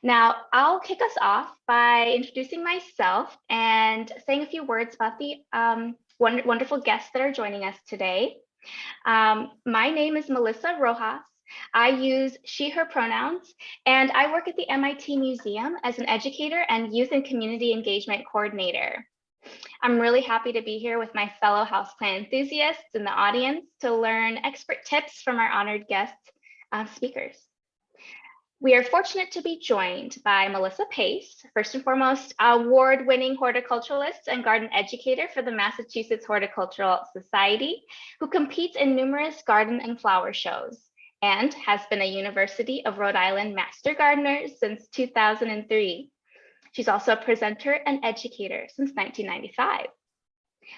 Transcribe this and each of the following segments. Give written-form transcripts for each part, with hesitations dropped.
Now, I'll kick us off by introducing myself and saying a few words about the wonderful guests that are joining us today. My name is Melissa Rojas. I use she, her pronouns, and I work at the MIT Museum as an educator and youth and community engagement coordinator. I'm really happy to be here with my fellow houseplant enthusiasts in the audience to learn expert tips from our honored guest speakers. We are fortunate to be joined by Melissa Pace, first and foremost, award-winning horticulturalist and garden educator for the Massachusetts Horticultural Society, who competes in numerous garden and flower shows and has been a University of Rhode Island Master Gardener since 2003. She's also a presenter and educator since 1995.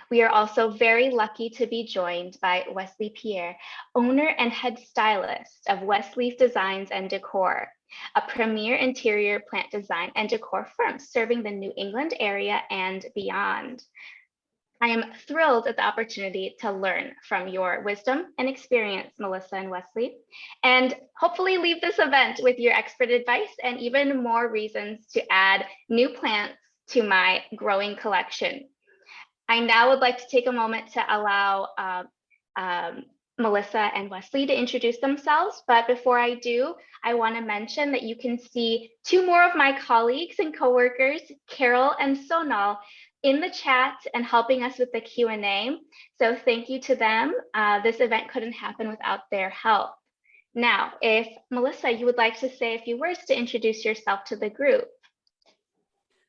We are also very lucky to be joined by Weslie Pierre, owner and head stylist of Wesleaf Designs and Decor, a premier interior plant design and decor firm serving the New England area and beyond. I am thrilled at the opportunity to learn from your wisdom and experience, Melissa and Weslie, and hopefully leave this event with your expert advice and even more reasons to add new plants to my growing collection. I now would like to take a moment to allow Melissa and Weslie to introduce themselves. But before I do, I want to mention that you can see two more of my colleagues and coworkers, Carol and Sonal, in the chat and helping us with the Q&A. So thank you to them. This event couldn't happen without their help. Now, if Melissa, you would like to say a few words to introduce yourself to the group.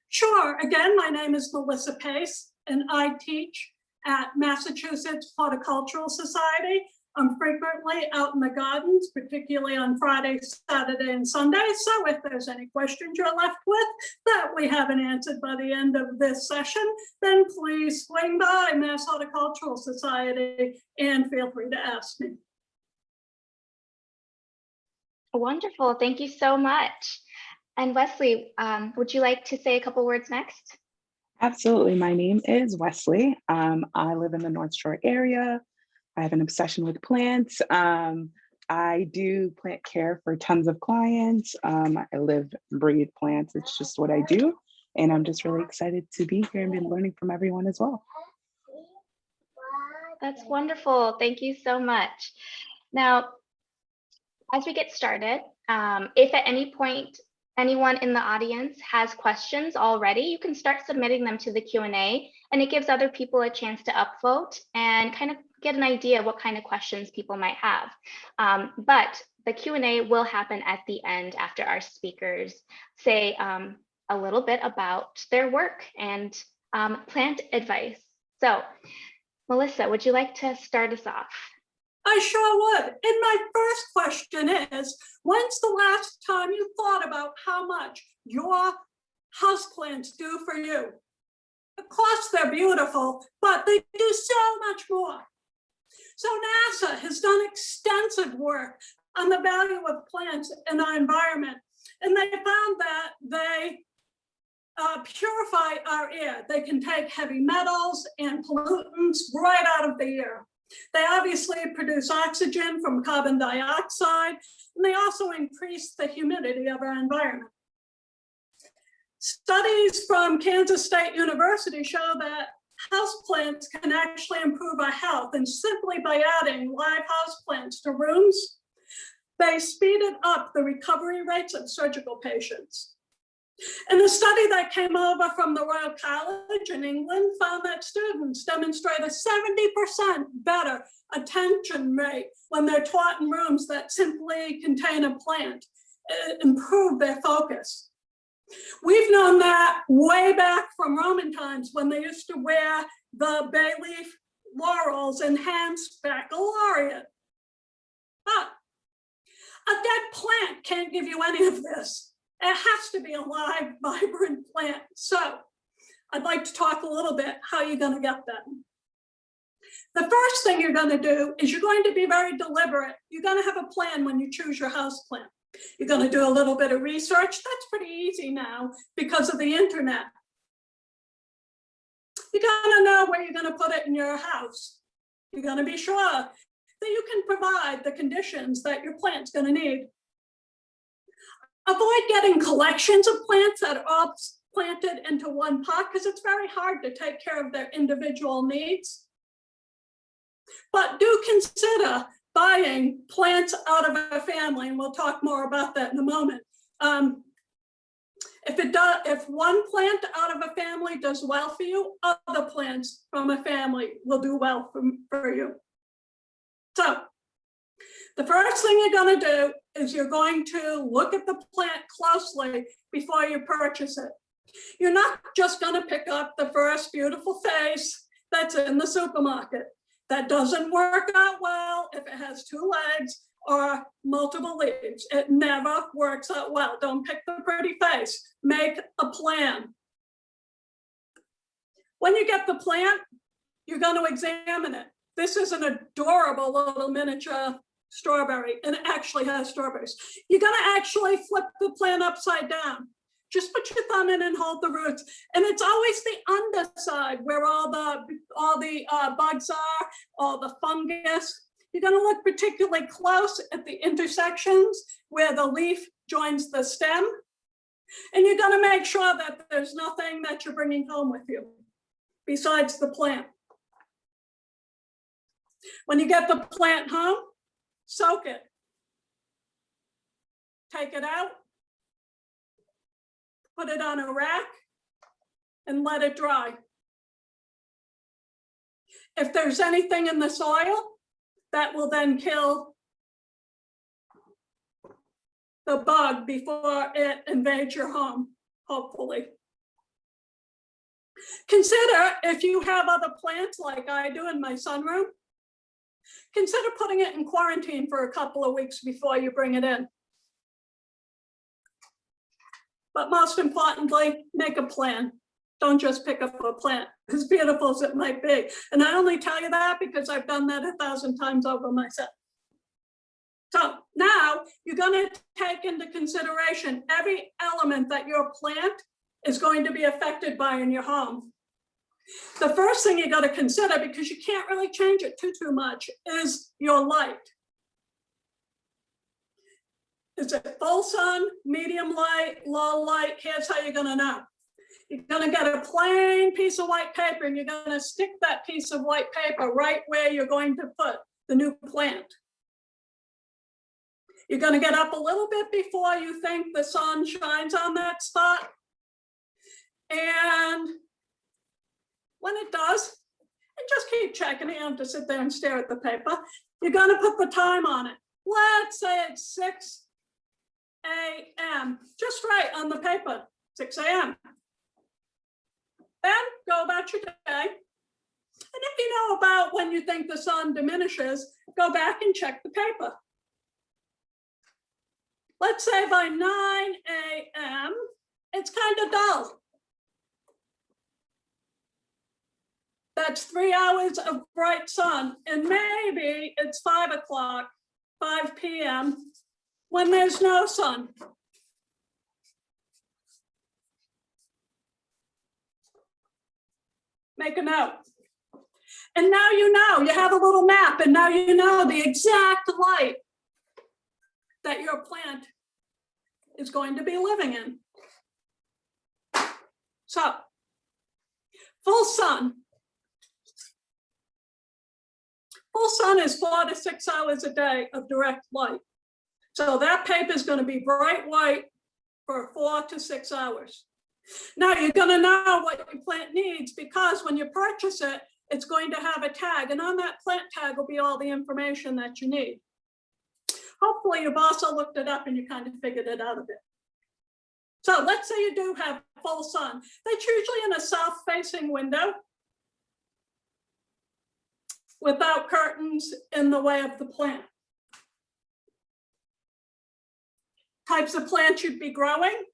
Sure. Again, my name is Melissa Pace, and I teach at Massachusetts Horticultural Society. I'm frequently out in the gardens, particularly on Friday, Saturday, and Sunday. So if there's any questions you're left with that we haven't answered by the end of this session, then please swing by Mass Horticultural Society and feel free to ask me. Wonderful. Thank you so much. And Weslie, would you like to say a couple words next? Absolutely. My name is Weslie. I live in the North Shore area. I have an obsession with plants. I do plant care for tons of clients. I live and breathe plants. It's just what I do. And I'm just really excited to be here and be learning from everyone as well. That's wonderful. Thank you so much. Now, as we get started, if at any point anyone in the audience has questions already, you can start submitting them to the Q&A, and it gives other people a chance to upvote and kind of get an idea of what kind of questions people might have. But the Q&A will happen at the end after our speakers say a little bit about their work and plant advice. So, Melissa, would you like to start us off? I sure would. And my first question is, when's the last time you thought about how much your houseplants do for you? Of course, they're beautiful, but they do so much more. So NASA has done extensive work on the value of plants in our environment, and they found that they purify our air. They can take heavy metals and pollutants right out of the air. They obviously produce oxygen from carbon dioxide, and they also increase the humidity of our environment. Studies from Kansas State University show that houseplants can actually improve our health, and simply by adding live houseplants to rooms, they speeded up the recovery rates of surgical patients. And a study that came over from the Royal College in England found that students demonstrate a 70% better attention rate when they're taught in rooms that simply contain a plant, improve their focus. We've known that way back from Roman times when they used to wear the bay leaf laurels and hands baccalaureate. But a dead plant can't give you any of this. It has to be a live, vibrant plant. So I'd like to talk a little bit how you're going to get that. The first thing you're going to do is you're going to be very deliberate. You're going to have a plan when you choose your house plant. You're going to do a little bit of research. That's pretty easy now because of the internet. You're going to know where you're going to put it in your house. You're going to be sure that you can provide the conditions that your plant's going to need. Avoid getting collections of plants that are all planted into one pot because it's very hard to take care of their individual needs. But do consider buying plants out of a family, and we'll talk more about that in a moment. If one plant out of a family does well for you, other plants from a family will do well for you. So the first thing you're going to do is you're going to look at the plant closely before you purchase it. You're not just going to pick up the first beautiful vase that's in the supermarket. That doesn't work out well if it has 2 legs or multiple leaves. It never works out well. Don't pick the pretty face. Make a plan. When you get the plant, you're going to examine it. This is an adorable little miniature strawberry, and it actually has strawberries. You're going to actually flip the plant upside down. Just put your thumb in and hold the roots. And it's always the underside where all the bugs are, all the fungus. You're going to look particularly close at the intersections where the leaf joins the stem. And you're going to make sure that there's nothing that you're bringing home with you besides the plant. When you get the plant home, soak it. Take it out. Put it on a rack and let it dry. If there's anything in the soil, that will then kill the bug before it invades your home, hopefully. Consider if you have other plants like I do in my sunroom, consider putting it in quarantine for a couple of weeks before you bring it in. But most importantly, make a plan. Don't just pick up a plant, as beautiful as it might be. And I only tell you that because I've done that 1,000 times over myself. So now you're going to take into consideration every element that your plant is going to be affected by in your home. The first thing you got to consider, because you can't really change it too much, is your light. Is it full sun, medium light, low light? Here's how you're going to know. You're going to get a plain piece of white paper and you're going to stick that piece of white paper right where you're going to put the new plant. You're going to get up a little bit before you think the sun shines on that spot. And when it does, and just keep checking, you don't have to sit there and stare at the paper. You're going to put the time on it. Let's say it's 6 a.m. just right on the paper, 6 a.m. Then go about your day. And if you know about when you think the sun diminishes, go back and check the paper. Let's say by 9 a.m., it's kind of dull. That's 3 hours of bright sun. And maybe it's 5 o'clock, 5 p.m. when there's no sun. Make a note. And now you know, you have a little map, and now you know the exact light that your plant is going to be living in. So, full sun. Full sun is 4 to 6 hours a day of direct light. So that paper is going to be bright white for 4 to 6 hours. Now you're going to know what your plant needs because when you purchase it, it's going to have a tag, and on that plant tag will be all the information that you need. Hopefully you've also looked it up and you kind of figured it out a bit. So let's say you do have full sun. That's usually in a south-facing window without curtains in the way of the plant. Types of plants you'd be growing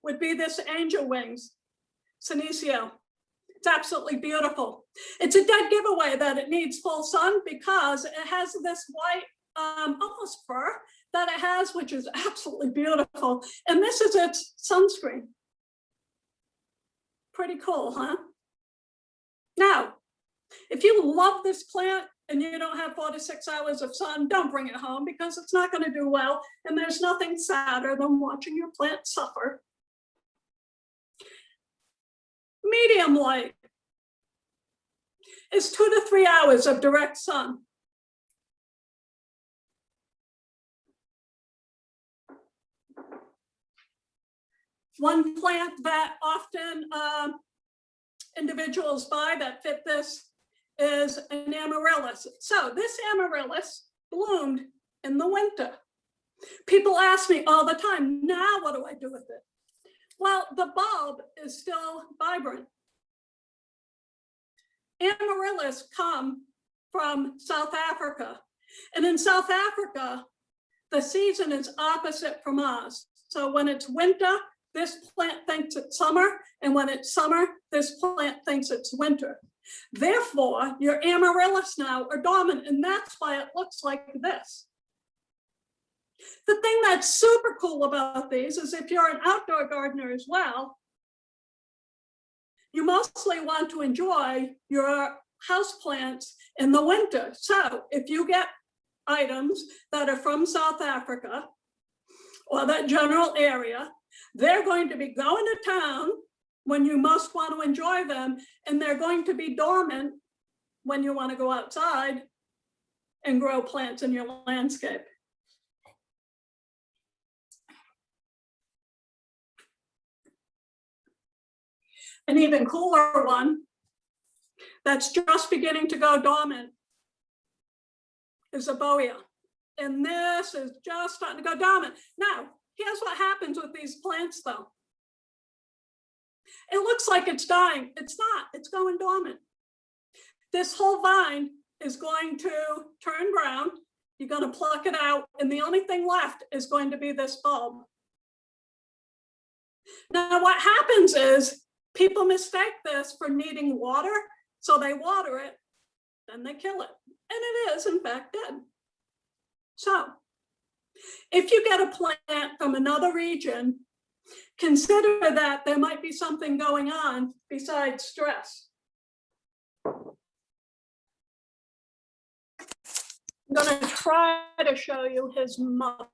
would be this angel wings, Senecio. It's absolutely beautiful. It's a dead giveaway that it needs full sun because it has this white, almost fur that it has, which is absolutely beautiful. And this is its sunscreen. Pretty cool, huh? Now, if you love this plant, and you don't have 4 to 6 hours of sun, don't bring it home because it's not going to do well. And there's nothing sadder than watching your plant suffer. Medium light is 2 to 3 hours of direct sun. One plant that often individuals buy that fit this is an Amaryllis. So this Amaryllis bloomed in the winter. People ask me all the time, now what do I do with it? Well, the bulb is still vibrant. Amaryllis come from South Africa. And in South Africa, the season is opposite from ours. So when it's winter, this plant thinks it's summer. And when it's summer, this plant thinks it's winter. Therefore, your Amaryllis now are dormant, and that's why it looks like this. The thing that's super cool about these is if you're an outdoor gardener as well, you mostly want to enjoy your houseplants in the winter. So if you get items that are from South Africa or that general area, they're going to be going to town when you most want to enjoy them, and they're going to be dormant when you want to go outside and grow plants in your landscape. An even cooler one that's just beginning to go dormant is a boea. And this is just starting to go dormant. Now, here's what happens with these plants though. It looks like it's dying. It's not, it's going dormant. This whole vine is going to turn brown. You're going to pluck it out, and the only thing left is going to be this bulb. Now, what happens is people mistake this for needing water, so they water it, then they kill it. And it is, in fact, dead. So, if you get a plant from another region, consider that there might be something going on besides stress. I'm going to try to show you his mother.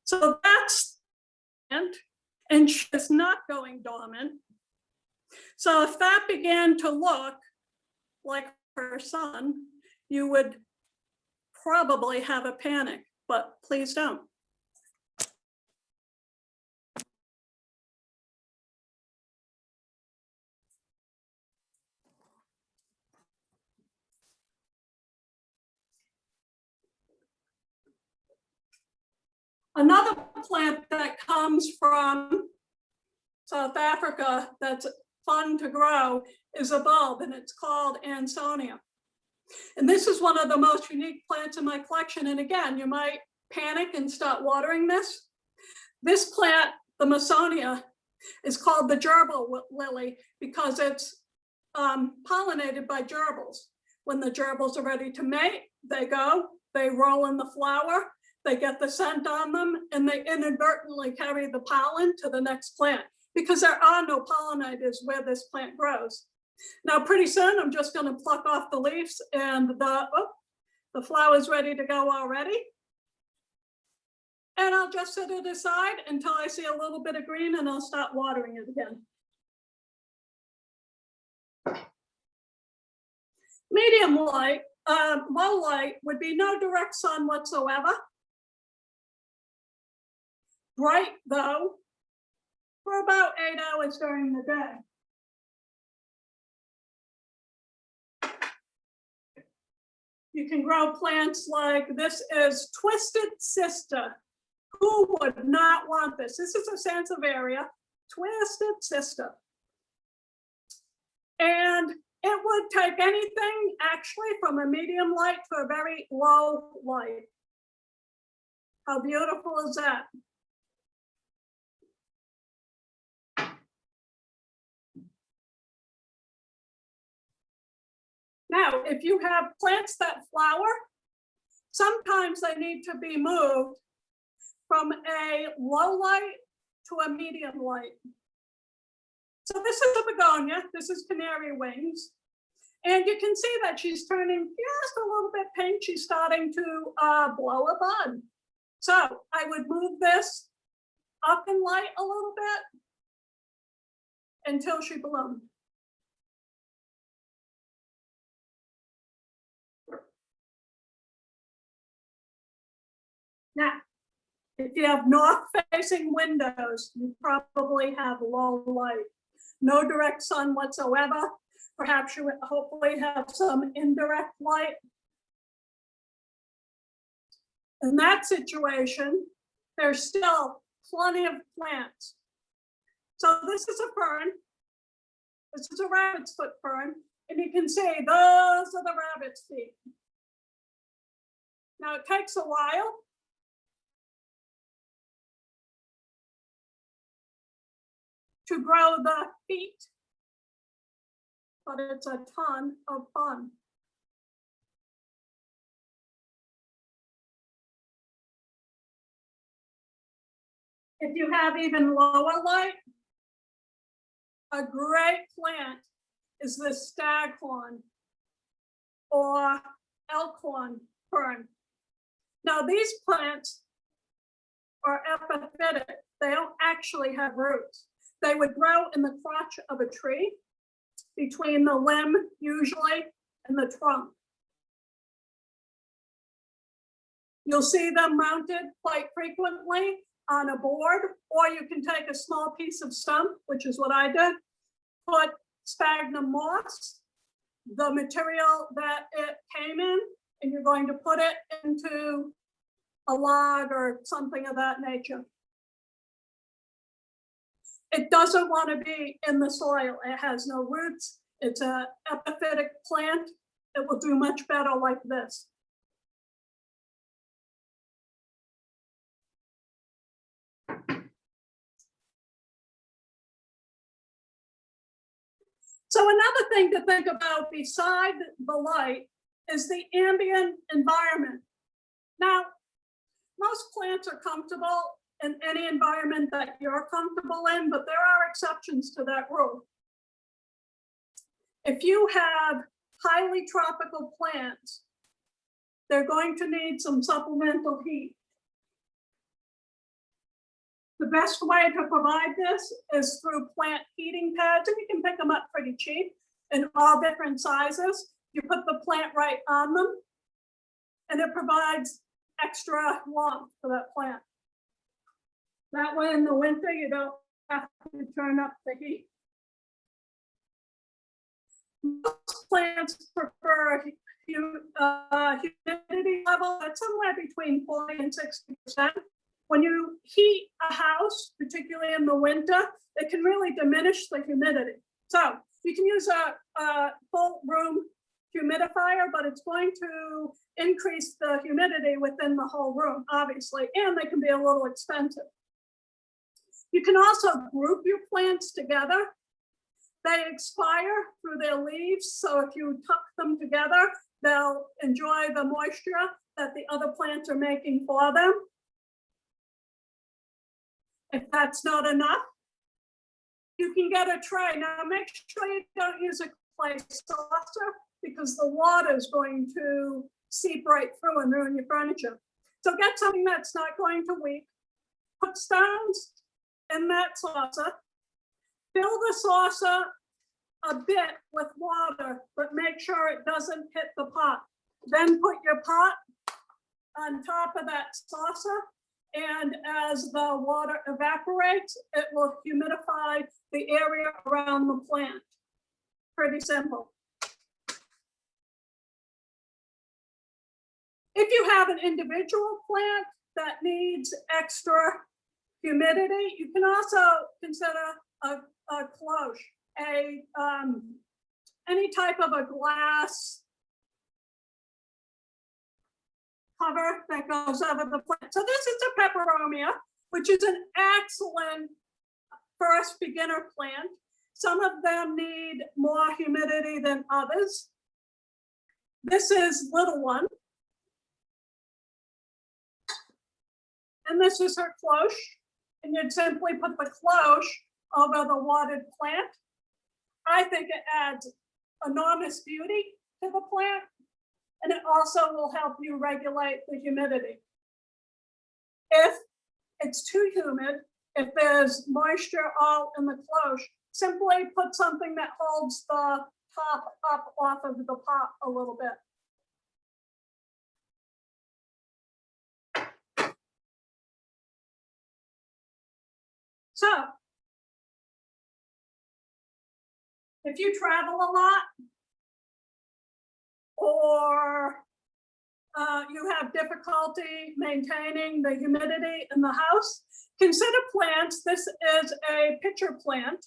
So that's, and she's not going dormant. So if that began to look like her son, you would probably have a panic, but please don't. Another plant that comes from South Africa that's fun to grow is a bulb, and it's called Ansonia. And this is one of the most unique plants in my collection. And again, you might panic and start watering this. This plant, the Masonia, is called the gerbil lily because it's pollinated by gerbils. When the gerbils are ready to mate, they go, they roll in the flower, they get the scent on them, and they inadvertently carry the pollen to the next plant because there are no pollinators where this plant grows. Now, pretty soon, I'm just going to pluck off the leaves, and the flower's ready to go already. And I'll just set it aside until I see a little bit of green, and I'll start watering it again. Medium light, low light would be no direct sun whatsoever. Bright, though, for about 8 hours during the day. You can grow plants like this is Twisted Sister. Who would not want this? This is a Sansevieria, Twisted Sister. And it would take anything actually from a medium light to a very low light. How beautiful is that? Now, if you have plants that flower, sometimes they need to be moved from a low light to a medium light. So this is a begonia, this is canary wings. And you can see that she's turning just a little bit pink. She's starting to blow a bud. So I would move this up in light a little bit until she bloomed. Now, if you have north-facing windows, you probably have low light, no direct sun whatsoever. Perhaps you would hopefully have some indirect light. In that situation, there's still plenty of plants. So this is a fern. This is a rabbit's foot fern. And you can see those are the rabbit's feet. Now it takes a while. To grow the feet, but it's a ton of fun. If you have even lower light, a great plant is the staghorn or elkhorn fern. Now these plants are epiphytic. They don't actually have roots. They would grow in the crotch of a tree, between the limb usually and the trunk. You'll see them mounted quite frequently on a board, or you can take a small piece of stump, which is what I did, put sphagnum moss, the material that it came in, and you're going to put it into a log or something of that nature. It doesn't want to be in the soil. It has no roots. It's an epiphytic plant. It will do much better like this. So another thing to think about beside the light is the ambient environment. Now, most plants are comfortable in any environment that you're comfortable in, but there are exceptions to that rule. If you have highly tropical plants, they're going to need some supplemental heat. The best way to provide this is through plant heating pads, and you can pick them up pretty cheap in all different sizes. You put the plant right on them, and it provides extra warmth for that plant. That way in the winter, you don't have to turn up the heat. Most plants prefer humidity level that's somewhere between 40 and 60%. When you heat a house, particularly in the winter, it can really diminish the humidity. So you can use a full room humidifier, but it's going to increase the humidity within the whole room, obviously, and they can be a little expensive. You can also group your plants together. They expire through their leaves, so if you tuck them together, they'll enjoy the moisture that the other plants are making for them. If that's not enough, you can get a tray. Now make sure you don't use a clay saucer because the water is going to seep right through and ruin your furniture. So get something that's not going to leak. Put stones in that saucer. Fill the saucer a bit with water, but make sure it doesn't hit the pot. Then put your pot on top of that saucer, and as the water evaporates, it will humidify the area around the plant. Pretty simple. If you have an individual plant that needs extra humidity, you can also consider a cloche, any type of a glass cover that goes over the plant. So this is a peperomia, which is an excellent first beginner plant. Some of them need more humidity than others. This is little one. And this is her cloche. And you'd simply put the cloche over the watered plant. I think it adds enormous beauty to the plant, and it also will help you regulate the humidity. If it's too humid, if there's moisture all in the cloche, simply put something that holds the top up off of the pot a little bit. So, if you travel a lot, or you have difficulty maintaining the humidity in the house, consider plants. This is a pitcher plant,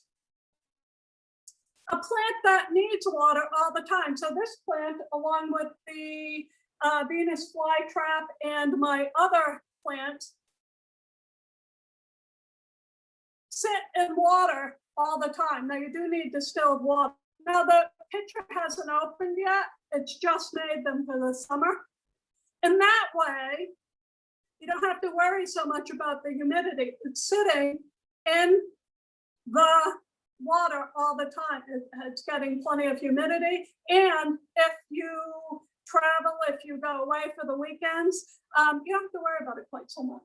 a plant that needs water all the time. So this plant, along with the Venus flytrap and my other plants, sit in water all the time. Now you do need distilled water. Now the pitcher hasn't opened yet. It's just made them for the summer. In that way, you don't have to worry so much about the humidity. It's sitting in the water all the time. It's getting plenty of humidity. And if you travel, if you go away for the weekends, you don't have to worry about it quite so much.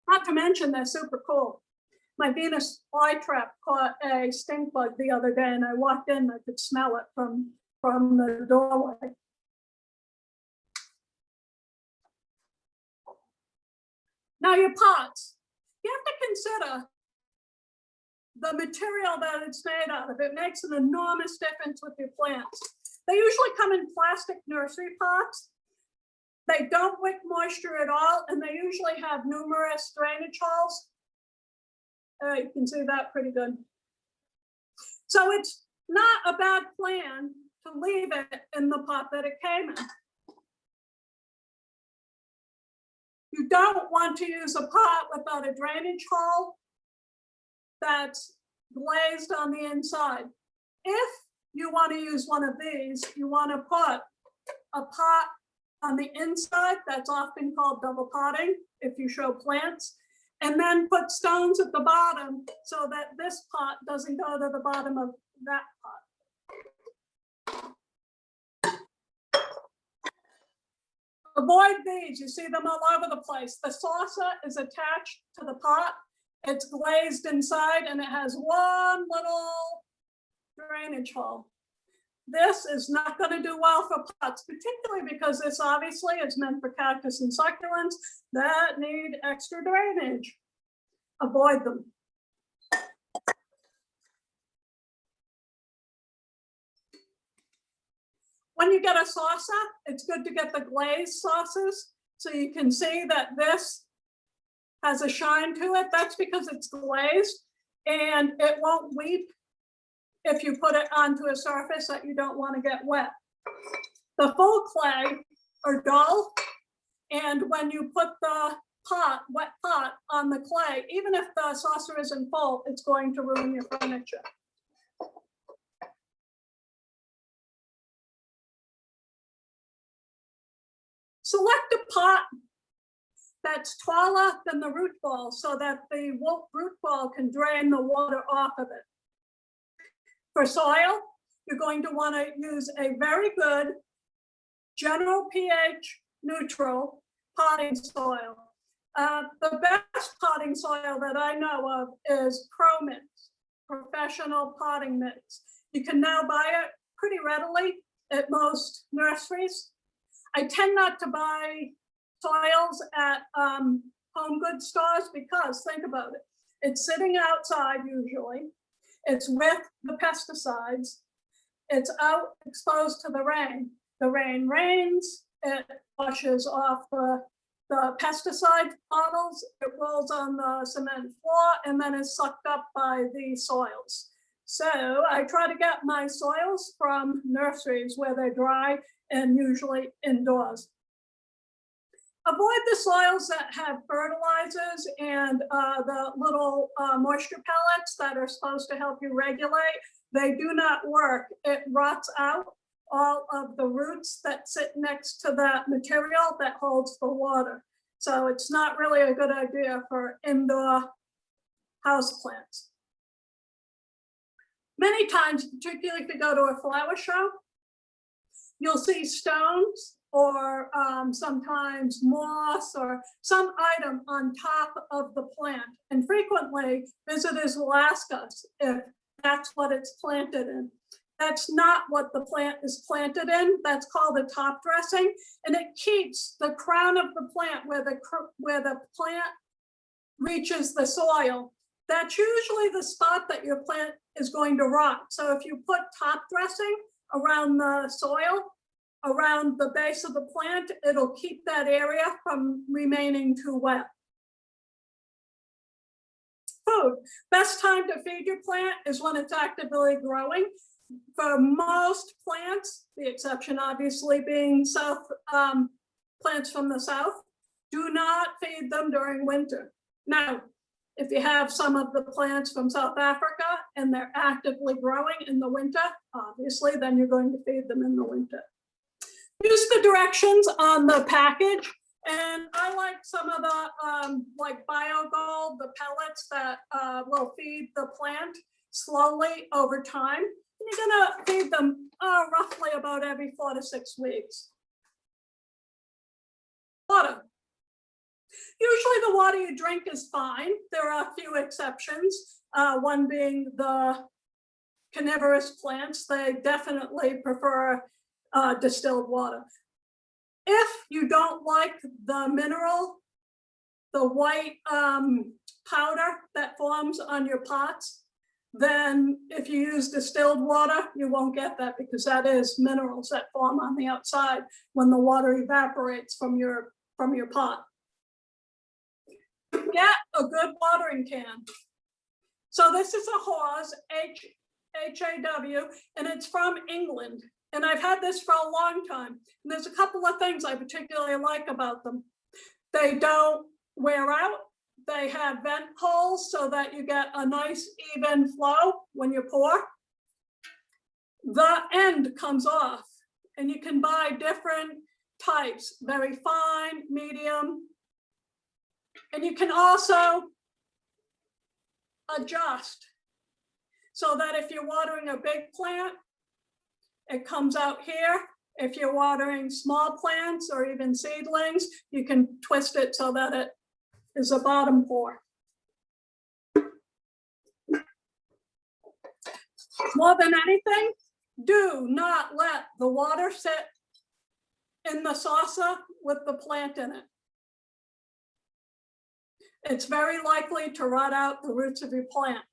Not to mention, they're super cool. My Venus flytrap caught a stink bug the other day, and I walked in, I could smell it from the doorway. Now your pots, you have to consider the material that it's made out of. It makes an enormous difference with your plants. They usually come in plastic nursery pots. They don't wick moisture at all, and they usually have numerous drainage holes. You can see that pretty good. So it's not a bad plan to leave it in the pot that it came in. You don't want to use a pot without a drainage hole that's glazed on the inside. If you want to use one of these, you want to put a pot on the inside, that's often called double potting if you show plants, and then put stones at the bottom so that this pot doesn't go to the bottom of that pot. Avoid these, you see them all over the place. The saucer is attached to the pot. It's glazed inside and it has one little drainage hole. This is not going to do well for pots, particularly because this obviously is meant for cactus and succulents that need extra drainage. Avoid them. When you get a saucer, it's good to get the glazed saucers so you can see that this has a shine to it. That's because it's glazed and it won't weep if you put it onto a surface that you don't want to get wet. The full clay are dull, and when you put the pot, wet pot, on the clay, even if the saucer isn't full, it's going to ruin your furniture. Select a pot that's taller than the root ball so that the root ball can drain the water off of it. For soil, you're going to want to use a very good general pH neutral potting soil. The best potting soil that I know of is Pro Mix, professional potting mix. You can now buy it pretty readily at most nurseries. I tend not to buy soils at home goods stores because, think about it, it's sitting outside usually. It's with the pesticides. It's out exposed to the rain. The rain rains, it washes off the pesticide bottles, it rolls on the cement floor, and then is sucked up by the soils. So I try to get my soils from nurseries where they're dry and usually indoors. Avoid the soils that have fertilizers and the little moisture pellets that are supposed to help you regulate. They do not work. It rots out all of the roots that sit next to that material that holds the water. So it's not really a good idea for indoor houseplants. Many times, particularly if you go to a flower show, you'll see stones or sometimes moss or some item on top of the plant. And frequently visitors will ask us if that's what it's planted in. That's not what the plant is planted in. That's called a top dressing. And it keeps the crown of the plant where the plant reaches the soil. That's usually the spot that your plant is going to rot. So if you put top dressing around the soil, around the base of the plant, it'll keep that area from remaining too wet. Food. Best time to feed your plant is when it's actively growing. For most plants, the exception obviously being plants from the south, do not feed them during winter. Now, if you have some of the plants from South Africa and they're actively growing in the winter, obviously, then you're going to feed them in the winter. Use the directions on the package. And I like some of the like BioGold, the pellets that will feed the plant slowly over time. And you're gonna feed them roughly about every 4 to 6 weeks. Water. Usually the water you drink is fine. There are a few exceptions, one being the carnivorous plants. They definitely prefer distilled water. If you don't like the mineral, the white powder that forms on your pots, then if you use distilled water, you won't get that because that is minerals that form on the outside when the water evaporates from your pot. Get a good watering can. So this is a Haws, H-A-W, and it's from England. And I've had this for a long time. And there's a couple of things I particularly like about them. They don't wear out. They have vent holes so that you get a nice even flow when you pour. The end comes off and you can buy different types, very fine, medium. And you can also adjust so that if you're watering a big plant, it comes out here. If you're watering small plants or even seedlings, you can twist it so that it is a bottom pour. More than anything, do not let the water sit in the saucer with the plant in it. It's very likely to rot out the roots of your plant.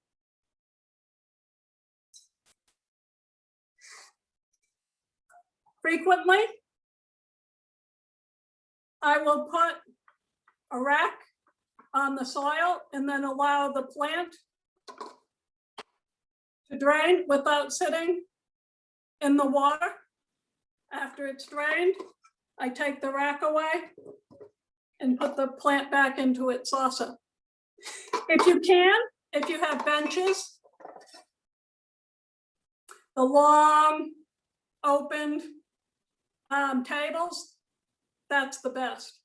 Frequently, I will put a rack on the soil and then allow the plant to drain without sitting in the water. After it's drained, I take the rack away and put the plant back into its saucer. If you can, if you have benches, the long opened tables, that's the best.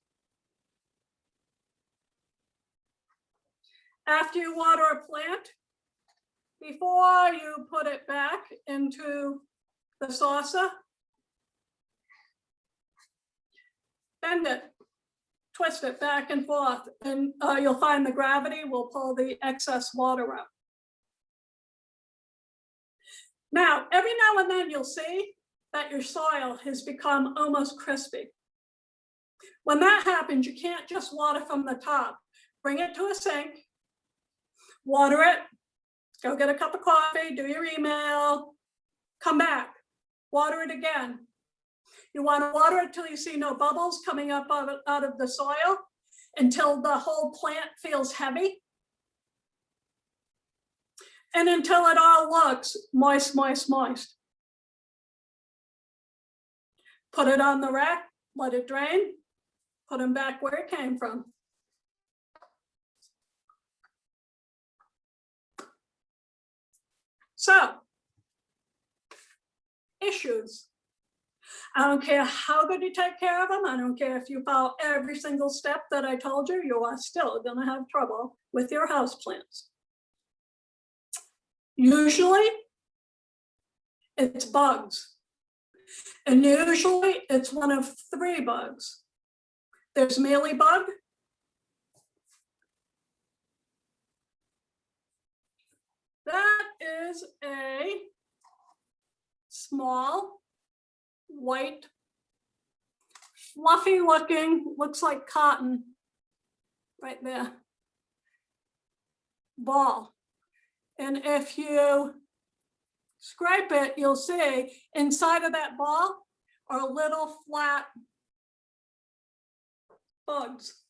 After you water a plant, before you put it back into the saucer, bend it, twist it back and forth, and you'll find the gravity will pull the excess water out. Now, every now and then you'll see that your soil has become almost crispy. When that happens, you can't just water from the top. Bring it to a sink, water it, go get a cup of coffee, do your email, come back, water it again. You want to water it till you see no bubbles coming up out of the soil, until the whole plant feels heavy, and until it all looks moist, moist, moist. Put it on the rack, let it drain, put them back where it came from. So, issues. I don't care how good you take care of them. I don't care if you follow every single step that I told you, you are still gonna have trouble with your houseplants. Usually, it's bugs. And usually, it's one of 3 bugs. There's mealybug. That is a small, white, fluffy looking, looks like cotton, right there, ball. And if you scrape it, you'll see inside of that ball are little flat bugs.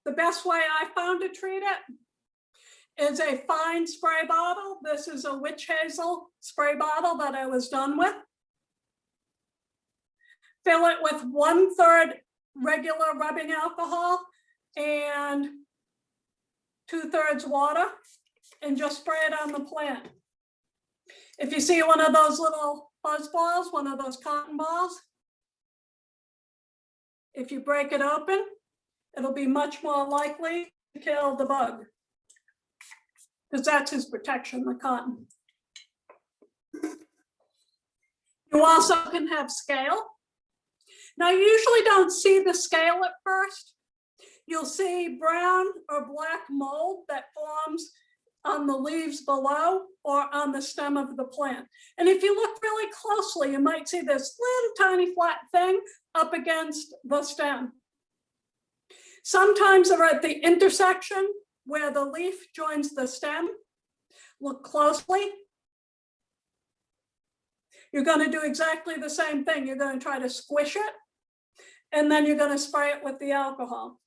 The best way I found to treat it is a fine spray bottle. This is a witch hazel spray bottle that I was done with. Fill it with 1/3 regular rubbing alcohol and 2/3 water, and just spray it on the plant. If you see one of those little buzz balls, one of those cotton balls, if you break it open, it'll be much more likely to kill the bug, because that's his protection, the cotton. You also can have scale. Now, you usually don't see the scale at first. You'll see brown or black mold that forms on the leaves below or on the stem of the plant. And if you look really closely, you might see this little tiny flat thing up against the stem. Sometimes they're at the intersection where the leaf joins the stem. Look closely. You're going to do exactly the same thing. You're going to try to squish it, and then you're going to spray it with the alcohol.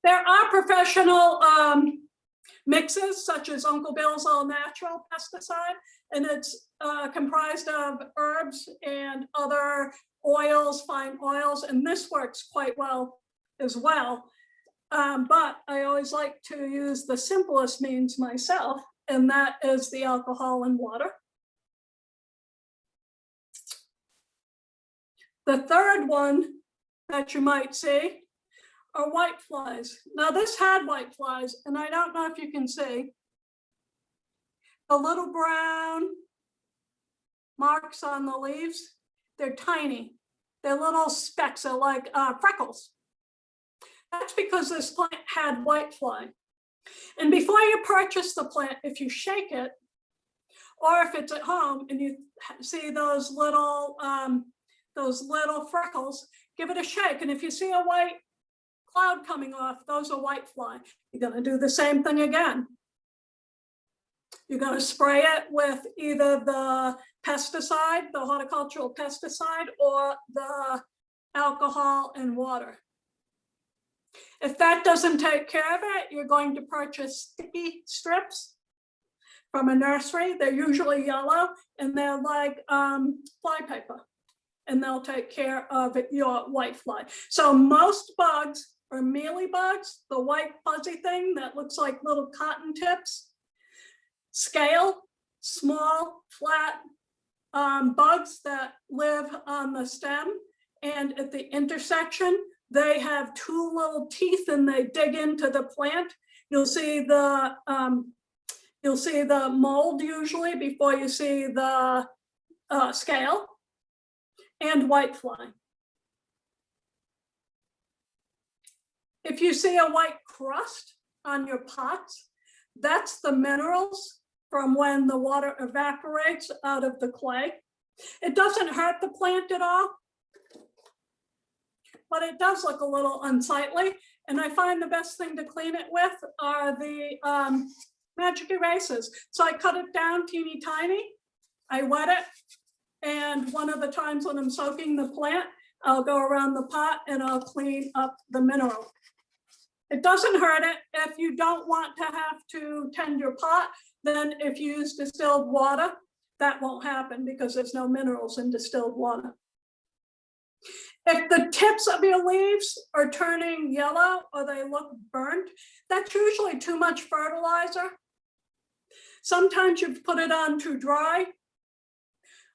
There are professional mixes, such as Uncle Bill's All Natural pesticide, and it's comprised of herbs and other oils, fine oils, and this works quite well as well. But I always like to use the simplest means myself, and that is the alcohol and water. The third one that you might see are whiteflies. Now, this had whiteflies, and I don't know if you can see the little brown marks on the leaves. They're tiny. They're little specks, are like freckles. That's because this plant had whitefly. And before you purchase the plant, if you shake it, or if it's at home and you see those little freckles, give it a shake. And if you see a white cloud coming off, those are whitefly. You're going to do the same thing again. You're going to spray it with either the pesticide, the horticultural pesticide, or the alcohol and water. If that doesn't take care of it, you're going to purchase sticky strips from a nursery. They're usually yellow, and they're like flypaper, and they'll take care of your whitefly. So most bugs are mealybugs, the white fuzzy thing that looks like little cotton tips. Scale, small, flat bugs that live on the stem, and at the intersection, they have 2 little teeth and they dig into the plant. You'll see the mold usually before you see the scale, and whitefly. If you see a white crust on your pots, that's the minerals from when the water evaporates out of the clay. It doesn't hurt the plant at all, but it does look a little unsightly. And I find the best thing to clean it with are the magic erasers. So I cut it down teeny tiny, I wet it, and one of the times when I'm soaking the plant, I'll go around the pot and I'll clean up the mineral. It doesn't hurt it. If you don't want to have to tend your pot, then if you use distilled water, that won't happen because there's no minerals in distilled water. If the tips of your leaves are turning yellow or they look burnt, that's usually too much fertilizer. Sometimes you've put it on too dry,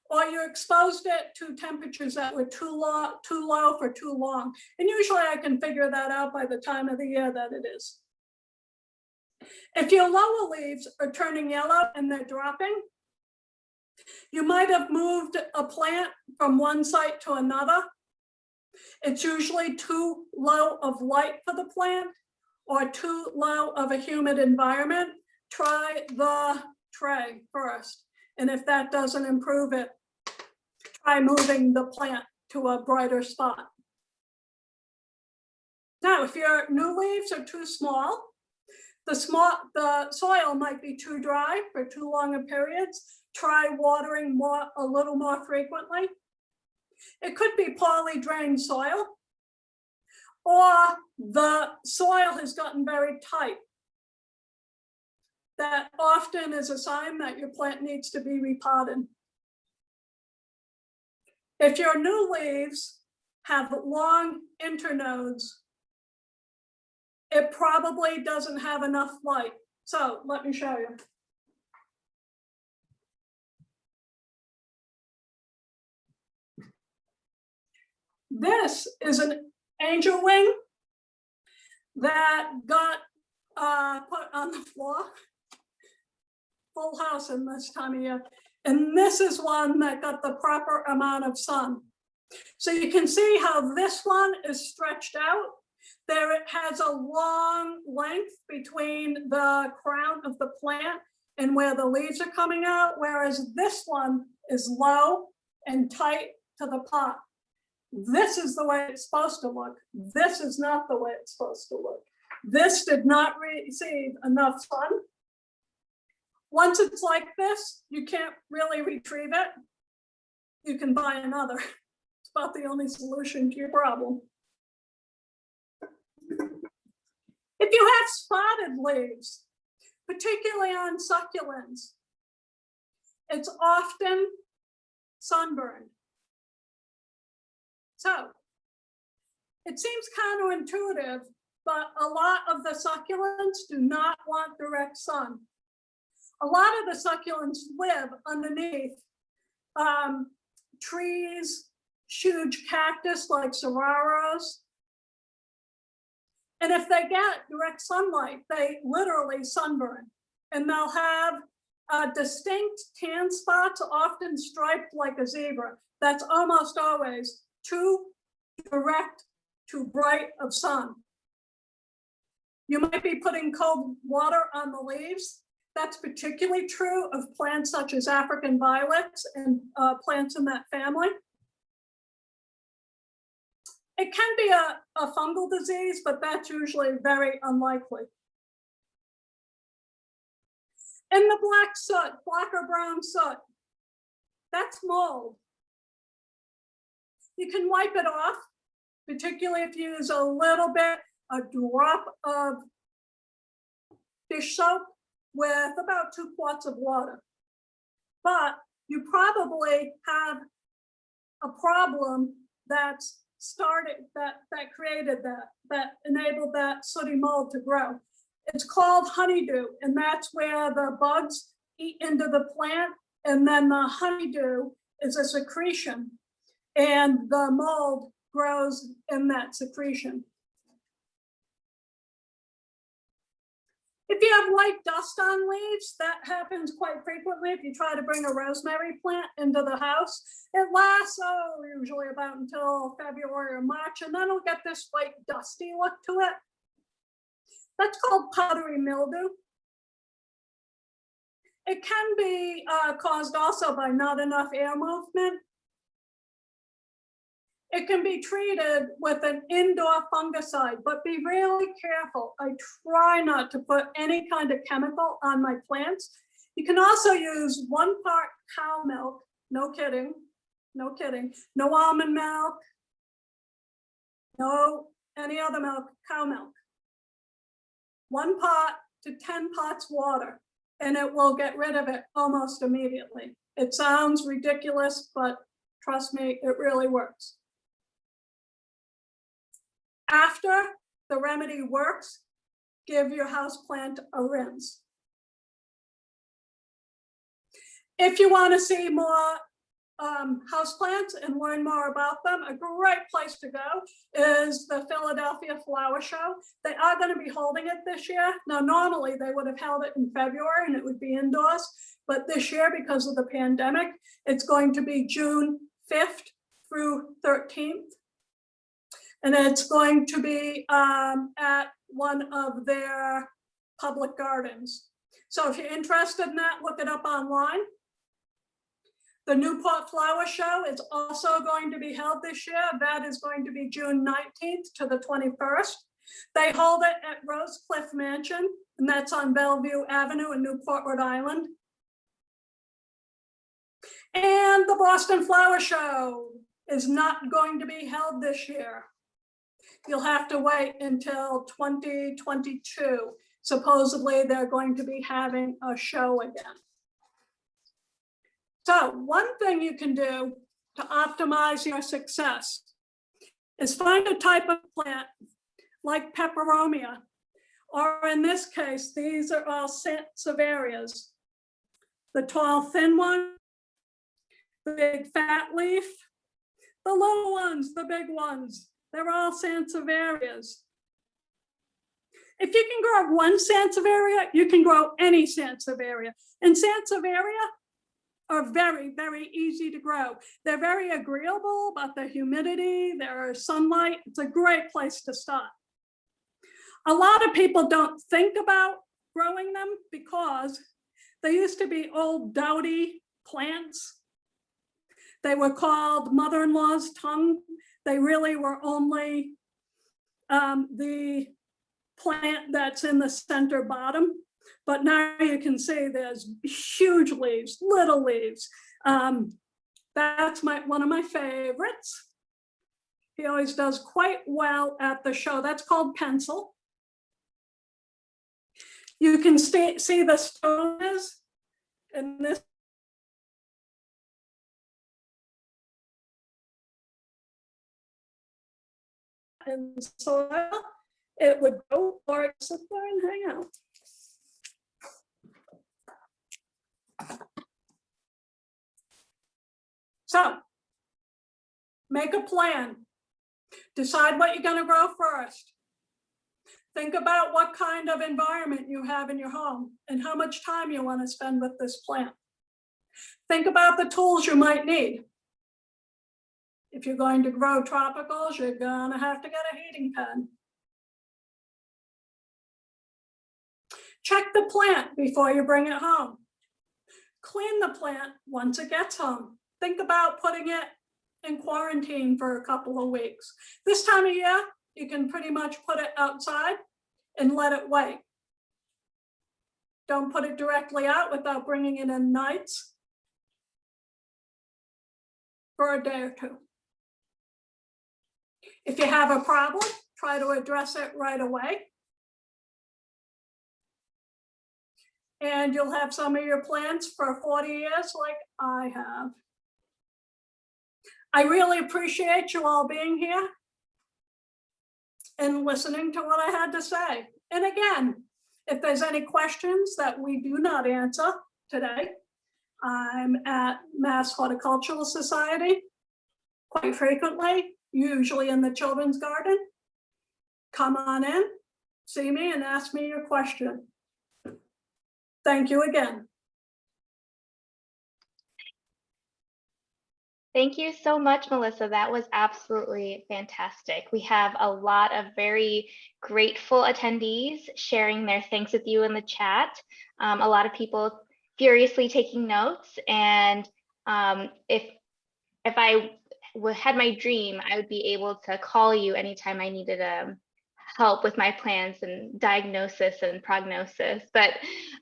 or you exposed it to temperatures that were too low for too long. And usually I can figure that out by the time of the year that it is. If your lower leaves are turning yellow and they're dropping, you might have moved a plant from one site to another. It's usually too low of light for the plant or too low of a humid environment. Try the tray first. And if that doesn't improve it, try moving the plant to a brighter spot. Now, if your new leaves are too small, the soil might be too dry for too long of periods. Try watering a little more frequently. It could be poorly drained soil, or the soil has gotten very tight. That often is a sign that your plant needs to be repotted. If your new leaves have long internodes, it probably doesn't have enough light. So let me show you. This is an angel wing that got put on the floor. Full house in this time of year. And this is one that got the proper amount of sun. So you can see how this one is stretched out. There it has a long length between the crown of the plant and where the leaves are coming out, whereas this one is low and tight to the pot. This is the way it's supposed to look. This is not the way it's supposed to look. This did not receive enough sun. Once it's like this, you can't really retrieve it. You can buy another. It's about the only solution to your problem. If you have spotted leaves, particularly on succulents, it's often sunburned. So it seems counterintuitive, but a lot of the succulents do not want direct sun. A lot of the succulents live underneath trees, huge cactus like saguaros. And if they get direct sunlight, they literally sunburn. And they'll have distinct tan spots, often striped like a zebra. That's almost always too direct, too bright of sun. You might be putting cold water on the leaves. That's particularly true of plants such as African violets and plants in that family. It can be a fungal disease, but that's usually very unlikely. And the black soot, black or brown soot, that's mold. You can wipe it off, particularly if you use a little bit, a drop of dish soap with about 2 quarts of water. But you probably have a problem that's started, that created that enabled that sooty mold to grow. It's called honeydew, and that's where the bugs eat into the plant, and then the honeydew is a secretion, and the mold grows in that secretion. If you have white dust on leaves, that happens quite frequently. If you try to bring a rosemary plant into the house, it lasts, usually about until February or March, and then it'll get this white dusty look to it. That's called powdery mildew. It can be caused also by not enough air movement. It can be treated with an indoor fungicide, but be really careful. I try not to put any kind of chemical on my plants. You can also use 1 part cow milk, no kidding, no kidding, no almond milk, no any other milk, cow milk. 1 pot to 10 pots water, and it will get rid of it almost immediately. It sounds ridiculous, but trust me, it really works. After the remedy works, give your houseplant a rinse. If you want to see more houseplants and learn more about them, a great place to go is the Philadelphia Flower Show. They are going to be holding it this year. Now, normally they would have held it in February and it would be indoors, but this year, because of the pandemic, it's going to be June 5th through 13th. And it's going to be at one of their public gardens. So if you're interested in that, look it up online. The Newport Flower Show is also going to be held this year. That is going to be June 19th to the 21st. They hold it at Rose Cliff Mansion, and that's on Bellevue Avenue in Newport, Rhode Island. And the Boston Flower Show is not going to be held this year. You'll have to wait until 2022. Supposedly, they're going to be having a show again. So one thing you can do to optimize your success is find a type of plant like peperomia, or in this case, these are all sansevierias. The tall, thin one, the big fat leaf, the little ones, the big ones, they're all sansevierias. If you can grow one sansevieria, you can grow any sansevieria. And sansevieria are very, very easy to grow. They're very agreeable about the humidity, their sunlight. It's a great place to start. A lot of people don't think about growing them because they used to be old dowdy plants. They were called mother-in-law's tongue. They really were only the plant that's in the center bottom. But now you can see there's huge leaves, little leaves. That's one of my favorites. He always does quite well at the show. That's called pencil. You can see the stones in this. In soil, it would go or sit there and hang out. So make a plan. Decide what you're going to grow first. Think about what kind of environment you have in your home and how much time you want to spend with this plant. Think about the tools you might need. If you're going to grow tropicals, you're going to have to get a heating pad. Check the plant before you bring it home. Clean the plant once it gets home. Think about putting it in quarantine for a couple of weeks. This time of year, you can pretty much put it outside and let it wait. Don't put it directly out without bringing it in nights for a day or two. If you have a problem, try to address it right away. And you'll have some of your plants for 40 years like I have. I really appreciate you all being here and listening to what I had to say. And again, if there's any questions that we do not answer today, I'm at Mass Horticultural Society quite frequently, usually in the children's garden. Come on in, see me, and ask me your question. Thank you again. Thank you so much, Melissa. That was absolutely fantastic. We have a lot of very grateful attendees sharing their thanks with you in the chat. A lot of people furiously taking notes. And if I had my dream, I would be able to call you anytime I needed help with my plans and diagnosis and prognosis. But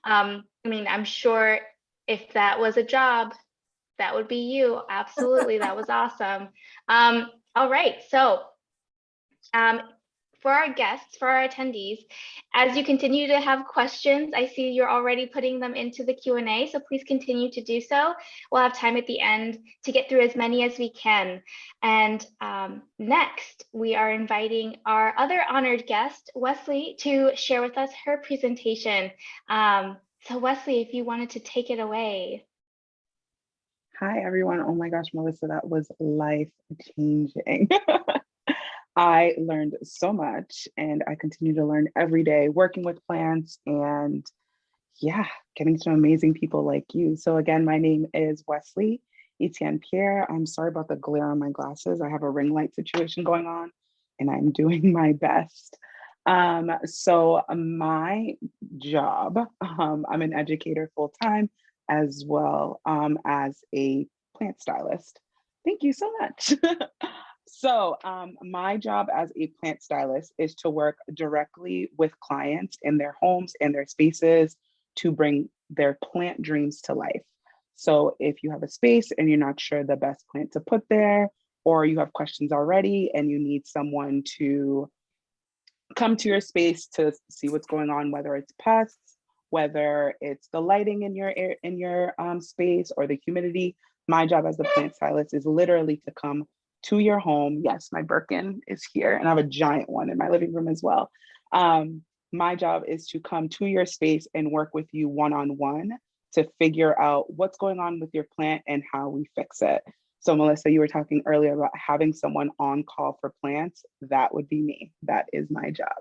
I mean, I'm sure if that was a job, that would be you. Absolutely. That was awesome. All right. So for our guests, for our attendees, as you continue to have questions, I see you're already putting them into the Q&A, so please continue to do so. We'll have time at the end to get through as many as we can. And next, we are inviting our other honored guest, Weslie, to share with us her presentation. So Weslie, if you wanted to take it away. Hi, everyone. Oh my gosh, Melissa, that was life changing. I learned so much and I continue to learn every day working with plants and yeah, getting to know amazing people like you. So again, my name is Weslie Pierre. I'm sorry about the glare on my glasses. I have a ring light situation going on and I'm doing my best. So my job, I'm an educator full time as well as a plant stylist. Thank you so much. So, my job as a plant stylist is to work directly with clients in their homes and their spaces to bring their plant dreams to life. So, if you have a space and you're not sure the best plant to put there, or you have questions already and you need someone to come to your space to see what's going on, whether it's pests, whether it's the lighting in your space or the humidity. My job as the plant stylist is literally to come to your home. Yes, my Birkin is here, and I have a giant one in my living room as well. My job is to come to your space and work with you one-on-one to figure out what's going on with your plant and how we fix it. So Melissa, you were talking earlier about having someone on call for plants. That would be me. That is my job.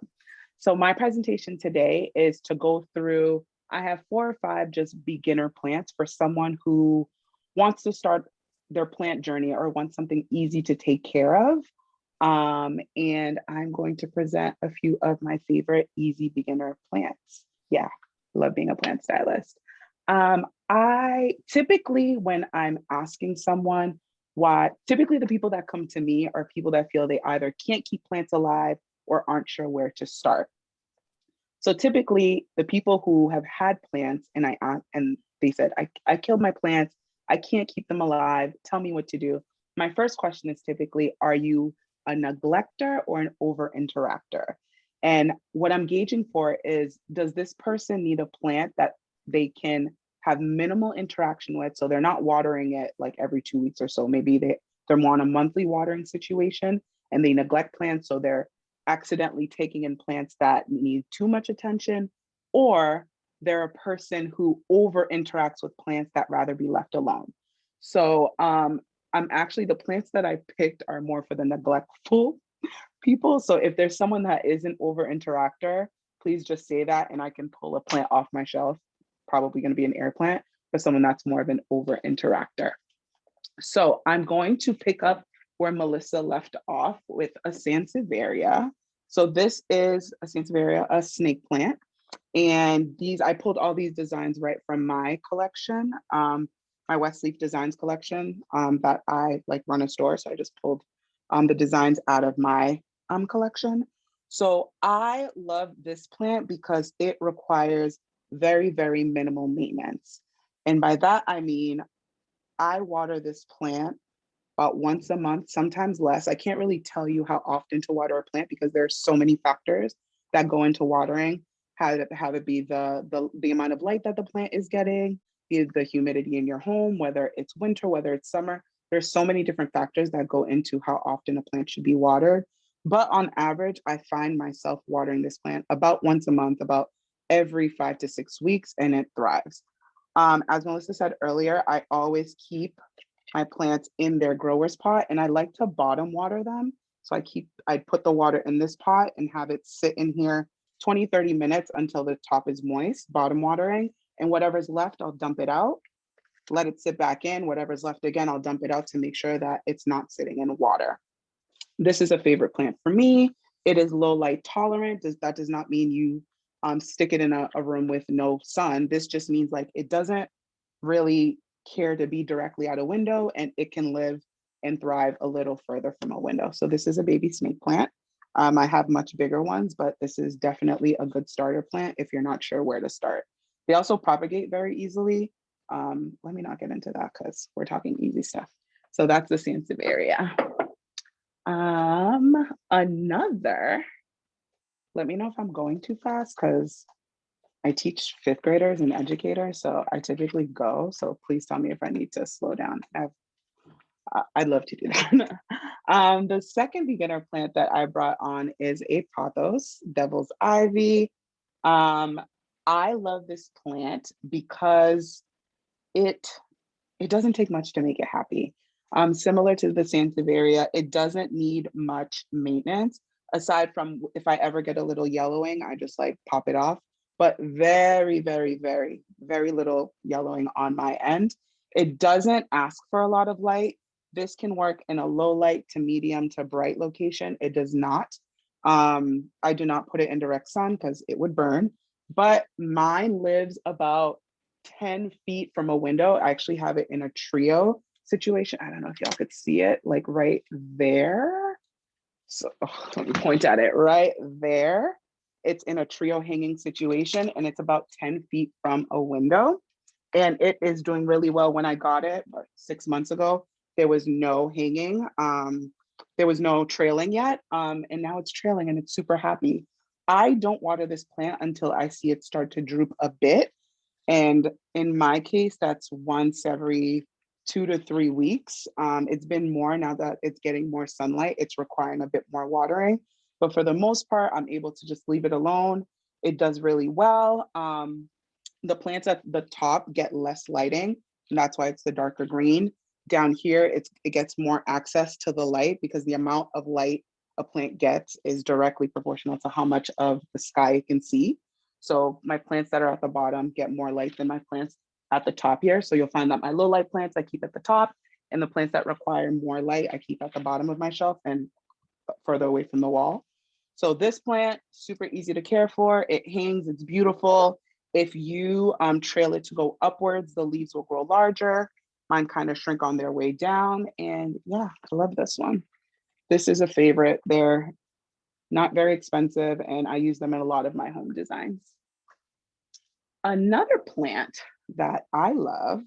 So my presentation today is to go through, I have 4 or 5 just beginner plants for someone who wants to start their plant journey or wants something easy to take care of. And I'm going to present a few of my favorite easy beginner plants. Yeah, love being a plant stylist. I typically, when I'm asking someone why, typically the people that come to me are people that feel they either can't keep plants alive or aren't sure where to start. So typically the people who have had plants and they said, I killed my plants, I can't keep them alive, tell me what to do. My first question is typically, are you a neglector or an over interactor? And what I'm gauging for is, does this person need a plant that they can have minimal interaction with? So they're not watering it like every 2 weeks or so. Maybe they're more on a monthly watering situation and they neglect plants. So they're accidentally taking in plants that need too much attention, or they're a person who over interacts with plants that rather be left alone. So I'm actually, the plants that I picked are more for the neglectful people. So if there's someone that is an over interactor, please just say that and I can pull a plant off my shelf. Probably going to be an air plant for someone that's more of an over interactor. So I'm going to pick up where Melissa left off with a Sansevieria. So this is a Sansevieria, a snake plant. And I pulled all these designs right from my collection, my Wesleaf Designs collection that I run a store. So I just pulled the designs out of my collection. So I love this plant because it requires very, very minimal maintenance. And by that, I mean, I water this plant about once a month, sometimes less. I can't really tell you how often to water a plant because there's so many factors that go into watering. Have it be the amount of light that the plant is getting, the humidity in your home, whether it's winter, whether it's summer. There's so many different factors that go into how often a plant should be watered. But on average, I find myself watering this plant about once a month, about every 5 to 6 weeks, and it thrives. As Melissa said earlier, I always keep my plants in their grower's pot and I like to bottom water them. So I put the water in this pot and have it sit in here 20, 30 minutes until the top is moist, bottom watering, and whatever's left, I'll dump it out, let it sit back in. Whatever's left again, I'll dump it out to make sure that it's not sitting in water. This is a favorite plant for me. It is low light tolerant. That does not mean you stick it in a room with no sun. This just means it doesn't really care to be directly out a window and it can live and thrive a little further from a window. So this is a baby snake plant. I have much bigger ones, but this is definitely a good starter plant if you're not sure where to start. They also propagate very easily. Let me not get into that because we're talking easy stuff. So that's the Sansevieria. Another, let me know if I'm going too fast because I teach 5th graders and educators, so I typically go. So please tell me if I need to slow down. I'd love to do that. The second beginner plant that I brought on is a pothos, devil's ivy. I love this plant because it it doesn't take much to make it happy. Similar to the Sansevieria, it doesn't need much maintenance aside from if I ever get a little yellowing, I just like pop it off, but very, very, very, very little yellowing on my end. It doesn't ask for a lot of light. This can work in a low light to medium to bright location. It does not. I do not put it in direct sun because it would burn, but mine lives about 10 feet from a window. I actually have it in a trio situation. I don't know if y'all could see it, like right there. So let me point at it right there. It's in a trio hanging situation and it's about 10 feet from a window. And it is doing really well. When I got it 6 months ago, there was no hanging. There was no trailing yet. And now it's trailing and it's super happy. I don't water this plant until I see it start to droop a bit. And in my case, that's once every 2 to 3 weeks. It's been more now that it's getting more sunlight. It's requiring a bit more watering. But for the most part, I'm able to just leave it alone. It does really well. The plants at the top get less lighting, and that's why it's the darker green. Down here, it gets more access to the light because the amount of light a plant gets is directly proportional to how much of the sky it can see. So my plants that are at the bottom get more light than my plants at the top here. So you'll find that my low light plants I keep at the top, and the plants that require more light I keep at the bottom of my shelf and further away from the wall. So this plant, super easy to care for. It hangs, it's beautiful. If you trail it to go upwards, the leaves will grow larger. Mine kind of shrink on their way down. And yeah, I love this one. This is a favorite. They're not very expensive and I use them in a lot of my home designs. Another plant that I love,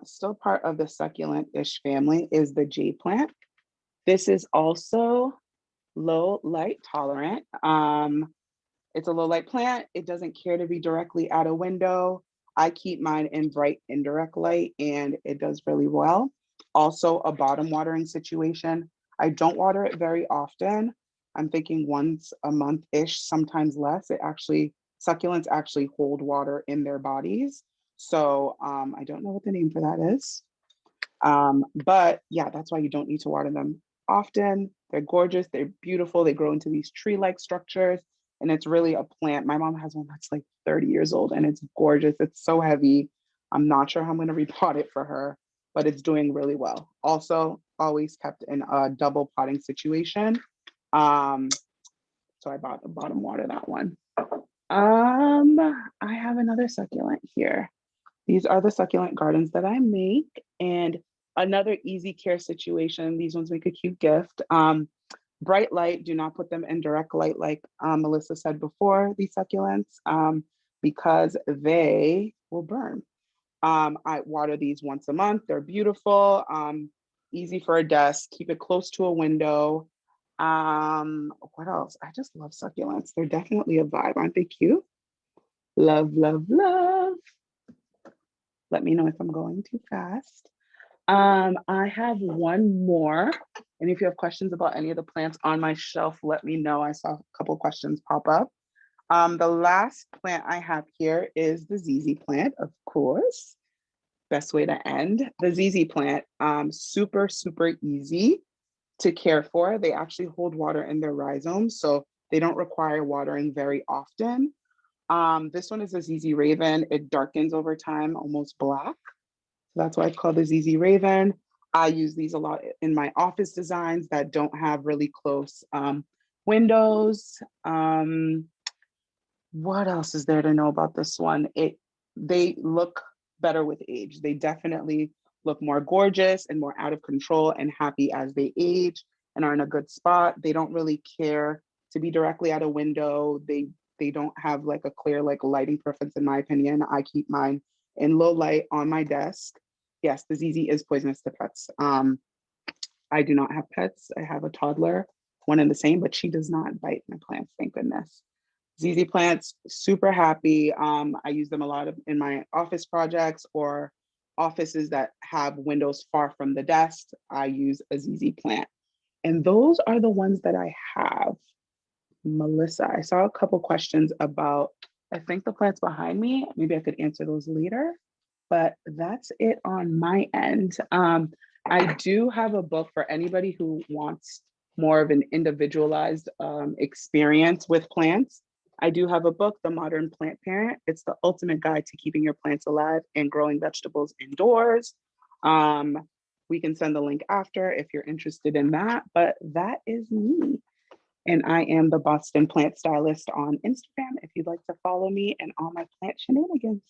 still part of the succulent-ish family, is the jade plant. This is also low light tolerant. It's a low light plant. It doesn't care to be directly at a window. I keep mine in bright indirect light and it does really well. Also a bottom watering situation. I don't water it very often. I'm thinking once a month-ish, sometimes less. Succulents actually hold water in their bodies. So I don't know what the name for that is. But yeah, that's why you don't need to water them often. They're gorgeous, they're beautiful, they grow into these tree-like structures, and it's really a plant. My mom has one that's like 30 years old and it's gorgeous. It's so heavy. I'm not sure how I'm going to repot it for her, but it's doing really well. Also, always kept in a double potting situation. So I bought a bottom water that one. I have another succulent here. These are the succulent gardens that I make, and another easy care situation. These ones make a cute gift. Bright light, do not put them in direct light like Melissa said before, these succulents, because they will burn. I water these once a month. They're beautiful, easy for a desk, keep it close to a window. What else? I just love succulents. They're definitely a vibe. Aren't they cute? Love, love, love. Let me know if I'm going too fast. I have one more. And if you have questions about any of the plants on my shelf, let me know. I saw a couple of questions pop up. The last plant I have here is the ZZ plant, of course. Best way to end. The ZZ plant, super, super easy to care for. They actually hold water in their rhizomes, so they don't require watering very often. This one is a ZZ Raven. It darkens over time, almost black. So that's why it's called the ZZ Raven. I use these a lot in my office designs that don't have really close windows. What else is there to know about this one? They look better with age. They definitely look more gorgeous and more out of control and happy as they age and are in a good spot. They don't really care to be directly at a window. They don't have like a clear like lighting preference in my opinion. I keep mine in low light on my desk. Yes, the ZZ is poisonous to pets. I do not have pets. I have a toddler, one and the same, but she does not bite my plants, thank goodness. ZZ plants, super happy. I use them a lot in my office projects or offices that have windows far from the desk. I use a ZZ plant. And those are the ones that I have. Melissa, I saw a couple questions about, I think the plants behind me. Maybe I could answer those later. But that's it on my end. I do have a book for anybody who wants more of an individualized experience with plants. I do have a book, The Modern Plant Parent. It's the ultimate guide to keeping your plants alive and growing vegetables indoors. We can send the link after if you're interested in that, but that is me. And I am the Boston Plant Stylist on Instagram if you'd like to follow me and all my plant shenanigans.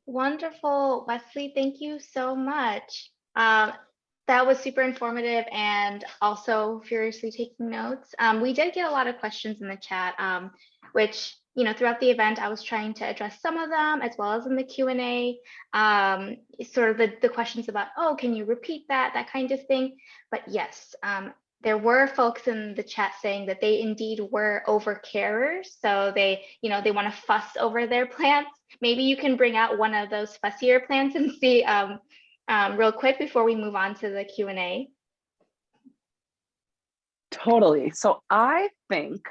Wonderful, Wesley. Thank you so much. That was super informative and also furiously taking notes. We did get a lot of questions in the chat, which, throughout the event, I was trying to address some of them as well as in the Q&A, sort of the questions about, oh, can you repeat that kind of thing. But yes, there were folks in the chat saying that they indeed were over carers. So they want to fuss over their plants. Maybe you can bring out one of those fussier plants and see real quick before we move on to the Q&A. Totally. So I think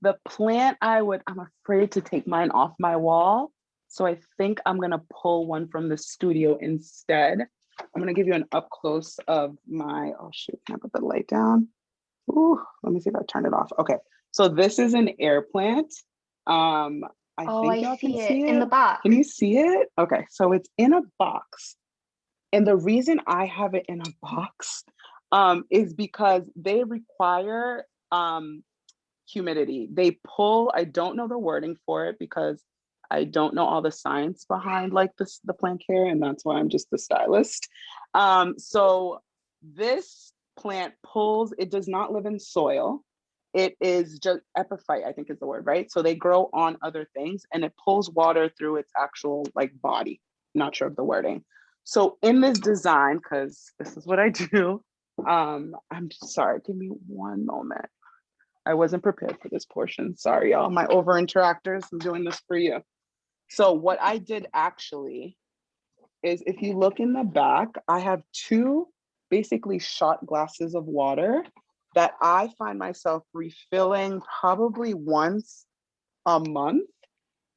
the plant I'm afraid to take mine off my wall. So I think I'm going to pull one from the studio instead. I'm going to give you an up close of my, oh shoot, can I put the light down? Ooh, let me see if I turn it off. Okay. So this is an air plant. I think y'all can see it in the box. Can you see it? Okay. So it's in a box. And the reason I have it in a box is because they require humidity. They pull, I don't know the wording for it because I don't know all the science behind like the plant care, and that's why I'm just the stylist. So this plant pulls, it does not live in soil. It is just epiphyte, I think is the word, right? So they grow on other things and it pulls water through its actual like body. Not sure of the wording. So in this design, because this is what I do, I'm sorry, give me one moment. I wasn't prepared for this portion. Sorry, y'all, my over interactors, I'm doing this for you. So what I did actually is if you look in the back, I have two basically shot glasses of water that I find myself refilling probably once a month.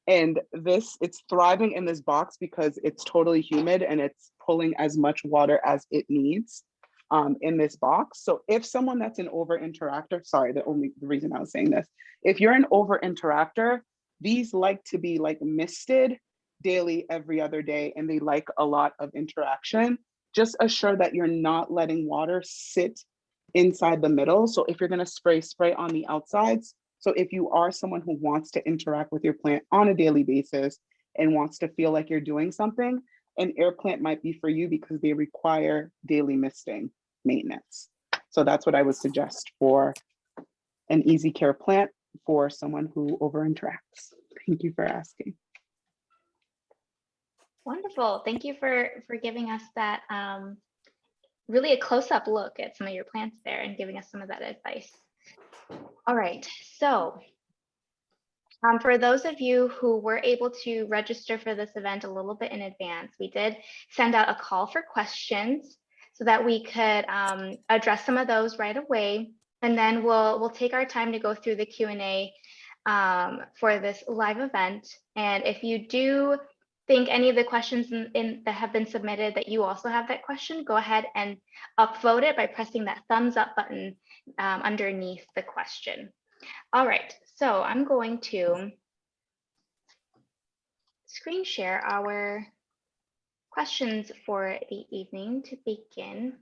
And it's thriving in this box because it's totally humid and it's pulling as much water as it needs in this box. So if someone that's an over interactor, sorry, the reason I was saying this, if you're an over interactor, these like to be like misted daily every other day and they like a lot of interaction. Just assure that you're not letting water sit inside the middle. So if you're going to spray on the outsides. So if you are someone who wants to interact with your plant on a daily basis and wants to feel like you're doing something, an air plant might be for you because they require daily misting maintenance. So that's what I would suggest for an easy care plant for someone who over interacts. Thank you for asking. Wonderful. Thank you for giving us that really a close-up look at some of your plants there and giving us some of that advice. All right, so for those of you who were able to register for this event a little bit in advance, we did send out a call for questions so that we could address some of those right away. And then we'll take our time to go through the Q&A for this live event. And if you do think any of the questions that have been submitted that you also have that question, go ahead and upvote it by pressing that thumbs up button underneath the question. All right, so I'm going to screen share our questions for the evening to begin.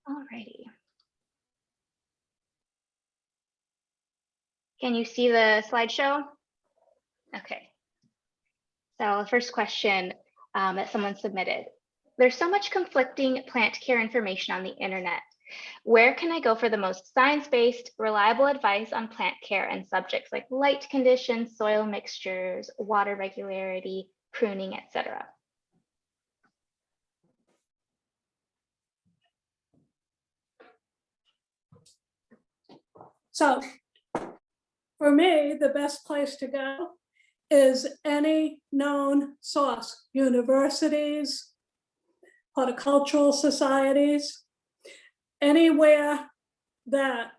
All righty. Can you see the slideshow? Okay. So the first question that someone submitted. There's so much conflicting plant care information on the internet. Where can I go for the most science-based, reliable advice on plant care and subjects like light conditions, soil mixtures, water regularity, pruning, etc.? So for me, the best place to go is any known source, universities, horticultural societies, anywhere that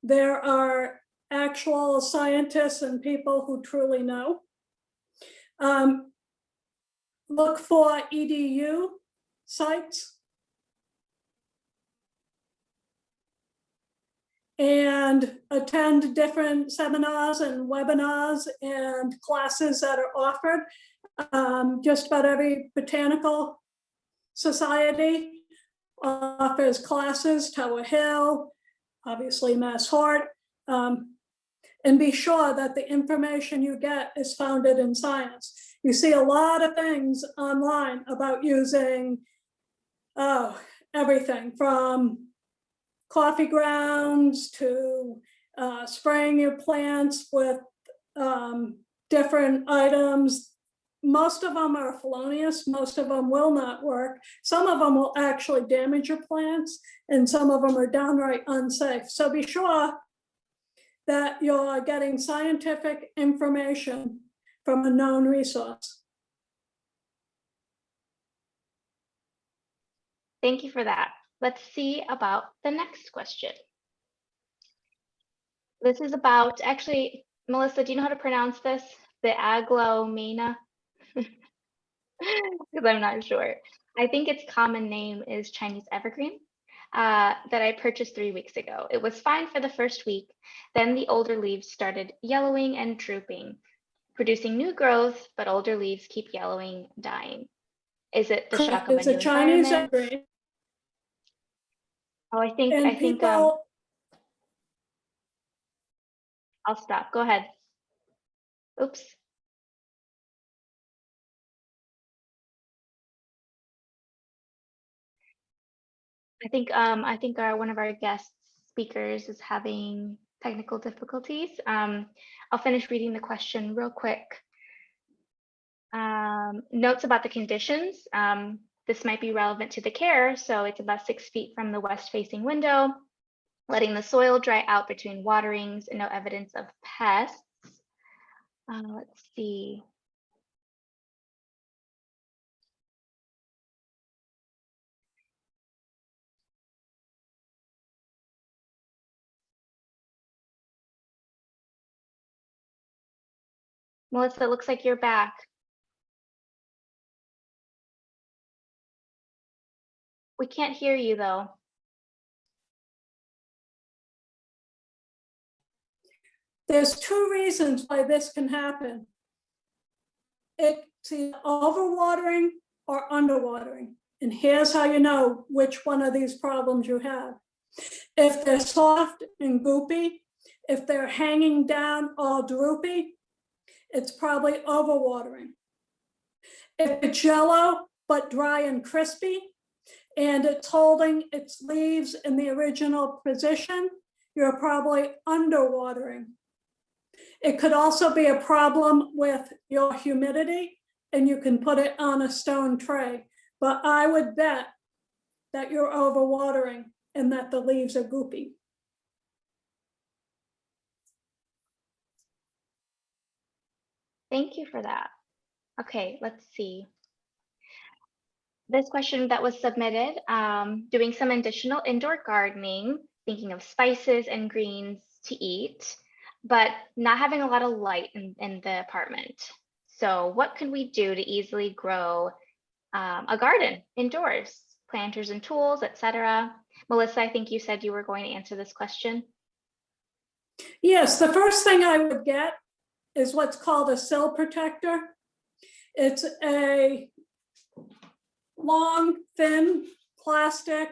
there are actual scientists and people who truly know. Look for EDU sites. And attend different seminars and webinars and classes that are offered. Just about every botanical society offers classes, Tower Hill, obviously Mass Hort, and be sure that the information you get is founded in science. You see a lot of things online about using everything from coffee grounds to spraying your plants with different items. Most of them are felonious, most of them will not work. Some of them will actually damage your plants, and some of them are downright unsafe. So be sure that you're getting scientific information from a known resource. Thank you for that. Let's see about the next question. This is about, actually, Melissa, do you know how to pronounce this? The Aglomena? Because I'm not sure. I think its common name is Chinese evergreen that I purchased 3 weeks ago. It was fine for the first week. Then the older leaves started yellowing and drooping, producing new growth, but older leaves keep yellowing, dying. Is it the shock of It's a a new Chinese environment? evergreen. Oh, I think I'll stop. Go ahead. Oops. I think one of our guest speakers is having technical difficulties. I'll finish reading the question real quick. Notes about the conditions. This might be relevant to the care. So it's about 6 feet from the west facing window, letting the soil dry out between waterings and no evidence of pests. Let's see. Melissa, it looks like you're back. We can't hear you though. There's 2 reasons why this can happen. It's either overwatering or underwatering. And here's how you know which one of these problems you have. If they're soft and goopy, if they're hanging down all droopy, it's probably overwatering. If it's yellow but dry and crispy, and it's holding its leaves in the original position, you're probably underwatering. It could also be a problem with your humidity, and you can put it on a stone tray. But I would bet that you're overwatering and that the leaves are goopy. Thank you for that. Okay, let's see. This question that was submitted, doing some additional indoor gardening, thinking of spices and greens to eat, but not having a lot of light in the apartment. So what can we do to easily grow a garden indoors? Planters and tools, etc. Melissa, I think you said you were going to answer this question. Yes, the first thing I would get is what's called a sill protector. It's a long, thin plastic,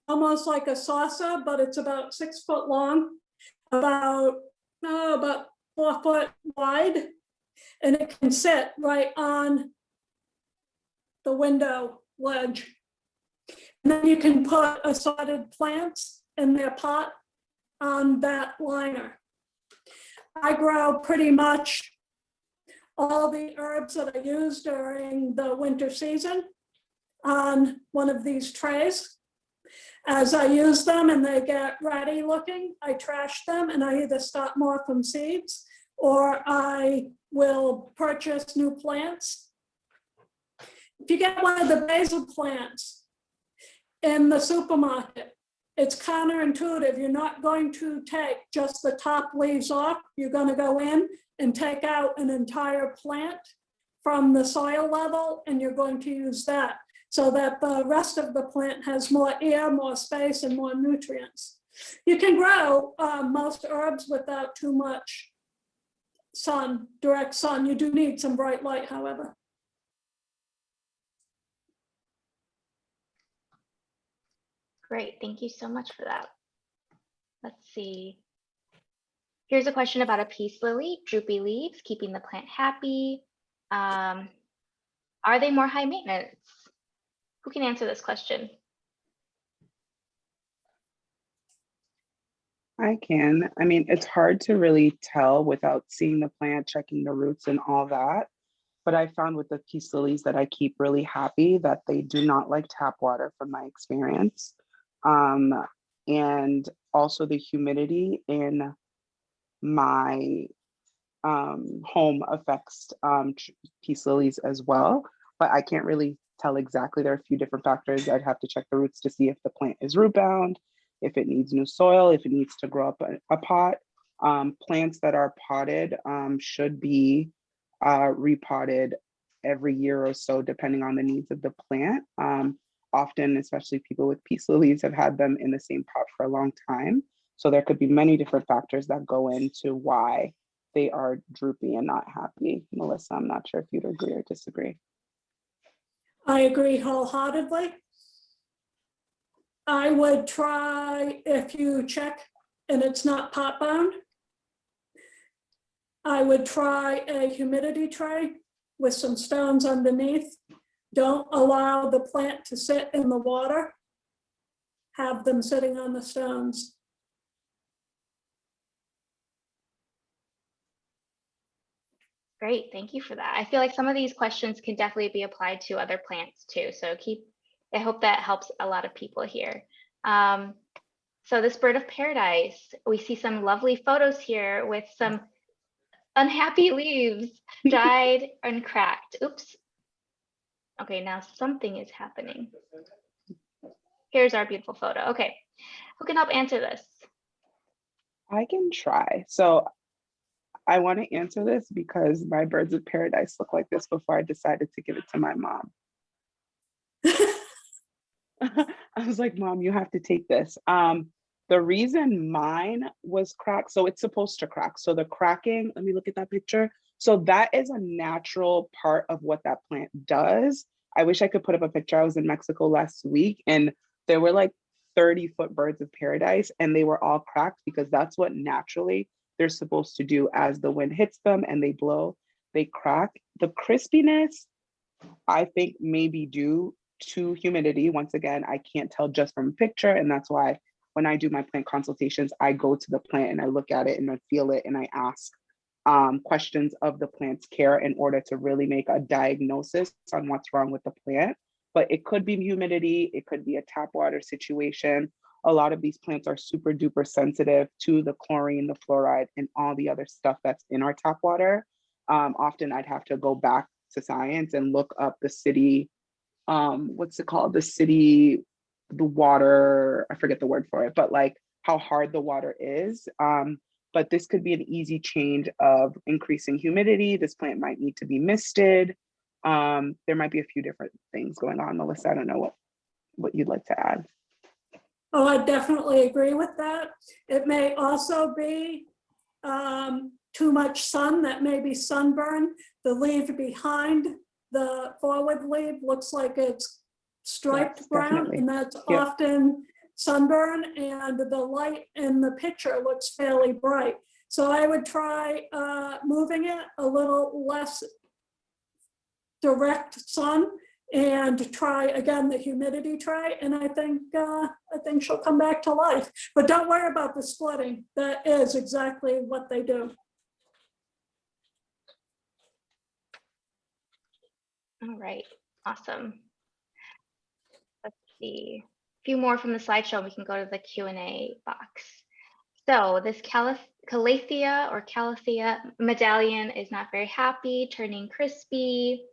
almost like a saucer, but it's about 6 foot long, about 4 foot wide, and it can sit right on the window ledge. And then you can put assorted plants in their pot on that liner. I grow pretty much all the herbs that I use during the winter season on one of these trays. As I use them and they get ratty looking, I trash them and I either start more from seeds or I will purchase new plants. If you get one of the basil plants in the supermarket it's counterintuitive. You're not going to take just the top leaves off. You're going to go in and take out an entire plant from the soil level, and you're going to use that so that the rest of the plant has more air, more space, and more nutrients. You can grow most herbs without too much sun, direct sun. You do need some bright light, however. Great, thank you so much for that. Let's see. Here's a question about a peace lily, droopy leaves, keeping the plant happy. Are they more high maintenance? Who can answer this question? I can. I mean, it's hard to really tell without seeing the plant, checking the roots and all that. But I found with the peace lilies that I keep really happy that they do not like tap water from my experience. And also the humidity in my home affects peace lilies as well, but I can't really tell exactly. There are a few different factors. I'd have to check the roots to see if the plant is root bound, if it needs new soil, if it needs to grow up a pot. Plants that are potted should be repotted every year or so, depending on the needs of the plant. Often, especially people with peace lilies, have had them in the same pot for a long time. So there could be many different factors that go into why they are droopy and not happy. Melissa, I'm not sure if you'd agree or disagree. I agree wholeheartedly. I would try, if you check and it's not pot bound, I would try a humidity tray with some stones underneath. Don't allow the plant to sit in the water. Have them sitting on the stones. Great, thank you for that. I feel like some of these questions can definitely be applied to other plants too. So I hope that helps a lot of people here. So this bird of paradise, we see some lovely photos here with some unhappy leaves, dried and cracked. Oops. Okay, now something is happening. Here's our beautiful photo. Okay, who can help answer this? I can try. So I want to answer this because my birds of paradise look like this before I decided to give it to my mom. I was like, Mom, you have to take this. The reason mine was cracked, so it's supposed to crack. So the cracking, let me look at that picture. So that is a natural part of what that plant does. I wish I could put up a picture. I was in Mexico last week and there were like 30-foot birds of paradise and they were all cracked because that's what naturally they're supposed to do. As the wind hits them and they blow, they crack. The crispiness, I think, may be due to humidity. Once again, I can't tell just from a picture, and that's why when I do my plant consultations, I go to the plant and I look at it and I feel it and I ask questions of the plant's care in order to really make a diagnosis on what's wrong with the plant. But it could be humidity, it could be a tap water situation. A lot of these plants are super duper sensitive to the chlorine, the fluoride, and all the other stuff that's in our tap water. Often I'd have to go back to science and look up the city, what's it called? The water, I forget the word for it, but like how hard the water is. But this could be an easy change of increasing humidity. This plant might need to be misted. There might be a few different things going on. Melissa, I don't know what you'd like to add. Oh, I definitely agree with that. It may also be too much sun. That may be sunburn. The leaf behind the forward leaf looks like it's striped Yes, brown, definitely. and that's Yep. often sunburn, and the light in the picture looks fairly bright. So I would try moving it a little less direct sun and try again the humidity tray, and I think she'll come back to life. But don't worry about the splitting. That is exactly what they do. All right, awesome. Let's see, a few more from the slideshow. We can go to the Q&A box. So this Calathea medallion is not very happy, turning crispy.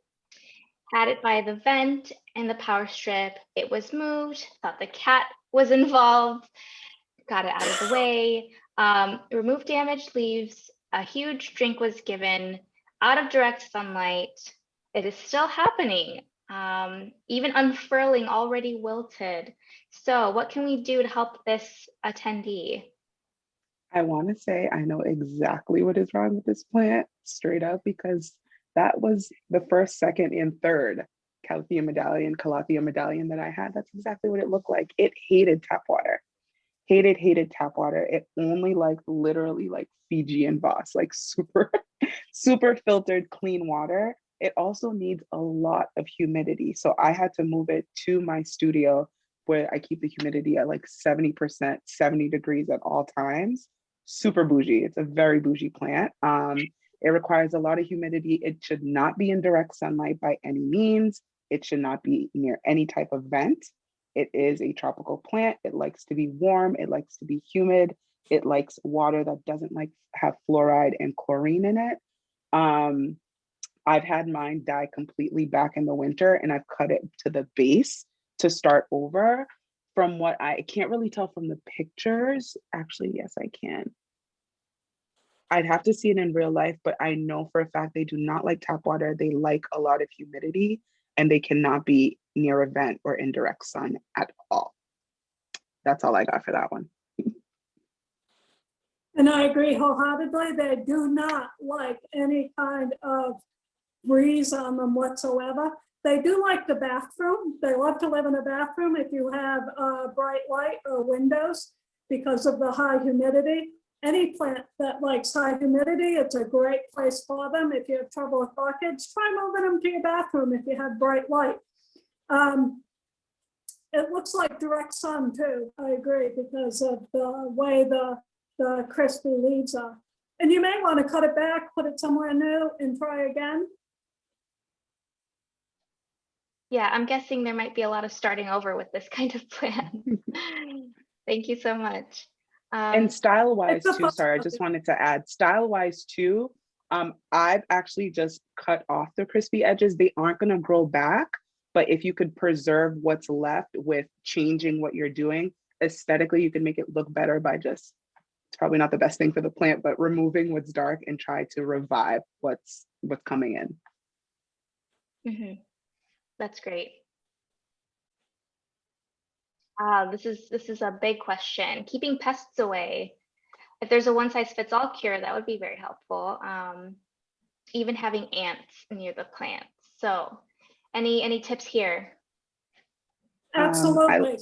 Had it by the vent and the power strip. It was moved, thought the cat was involved, got it out of the way, removed damaged leaves, a huge drink was given out of direct sunlight. It is still happening, even unfurling already wilted. So what can we do to help this attendee? I want to say I know exactly what is wrong with this plant straight up, because that was the first, second, and third Calathea medallion that I had. That's exactly what it looked like. It hated tap water. Hated tap water. It only liked literally like Fijian Voss, like super, super filtered clean water. It also needs a lot of humidity. So I had to move it to my studio where I keep the humidity at like 70%, 70 degrees at all times. Super bougie. It's a very bougie plant. It requires a lot of humidity. It should not be in direct sunlight by any means. It should not be near any type of vent. It is a tropical plant. It likes to be warm. It likes to be humid. It likes water that doesn't like have fluoride and chlorine in it. I've had mine die completely back in the winter, and I've cut it to the base to start over. From what I can't really tell from the pictures. Actually, yes, I can. I'd have to see it in real life, but I know for a fact they do not like tap water. They like a lot of humidity, and they cannot be near a vent or in direct sun at all. That's all I got for that one. And I agree wholeheartedly. They do not like any kind of breeze on them whatsoever. They do like the bathroom. They love to live in a bathroom if you have bright light or windows because of the high humidity. Any plant that likes high humidity, it's a great place for them. If you have trouble with orchids, try moving them to your bathroom if you have bright light. It looks like direct sun too, I agree, because of the way the crispy leaves are. And you may want to cut it back, put it somewhere new, and try again. Yeah, I'm guessing there might be a lot of starting over with this kind of plant. Thank you so much. And style-wise too, sorry, I just wanted to add, style-wise too, I've actually just cut off the crispy edges. They aren't gonna grow back, but if you could preserve what's left with changing what you're doing, aesthetically, you can make it look better by just, it's probably not the best thing for the plant, but removing what's dark and try to revive what's coming in. Mm-hmm. That's great. This is a big question. Keeping pests away. If there's a one-size-fits-all cure, that would be very helpful. Even having ants near the plants. So, any tips here? Absolutely.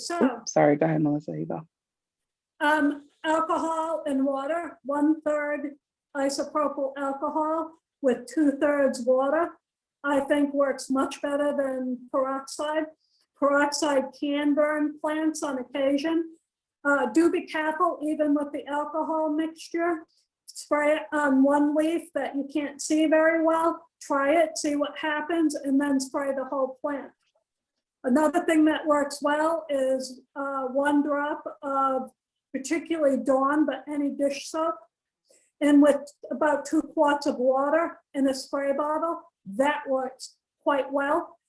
Sorry, go ahead, Melissa. You go. Alcohol and water, 1/3 isopropyl alcohol with 2/3 water, I think works much better than peroxide. Peroxide can burn plants on occasion. Do be careful even with the alcohol mixture. Spray it on one leaf that you can't see very well. Try it, see what happens, and then spray the whole plant. Another thing that works well is 1 drop of particularly Dawn, but any dish soap, and with about 2 quarts of water in a spray bottle. That works quite well.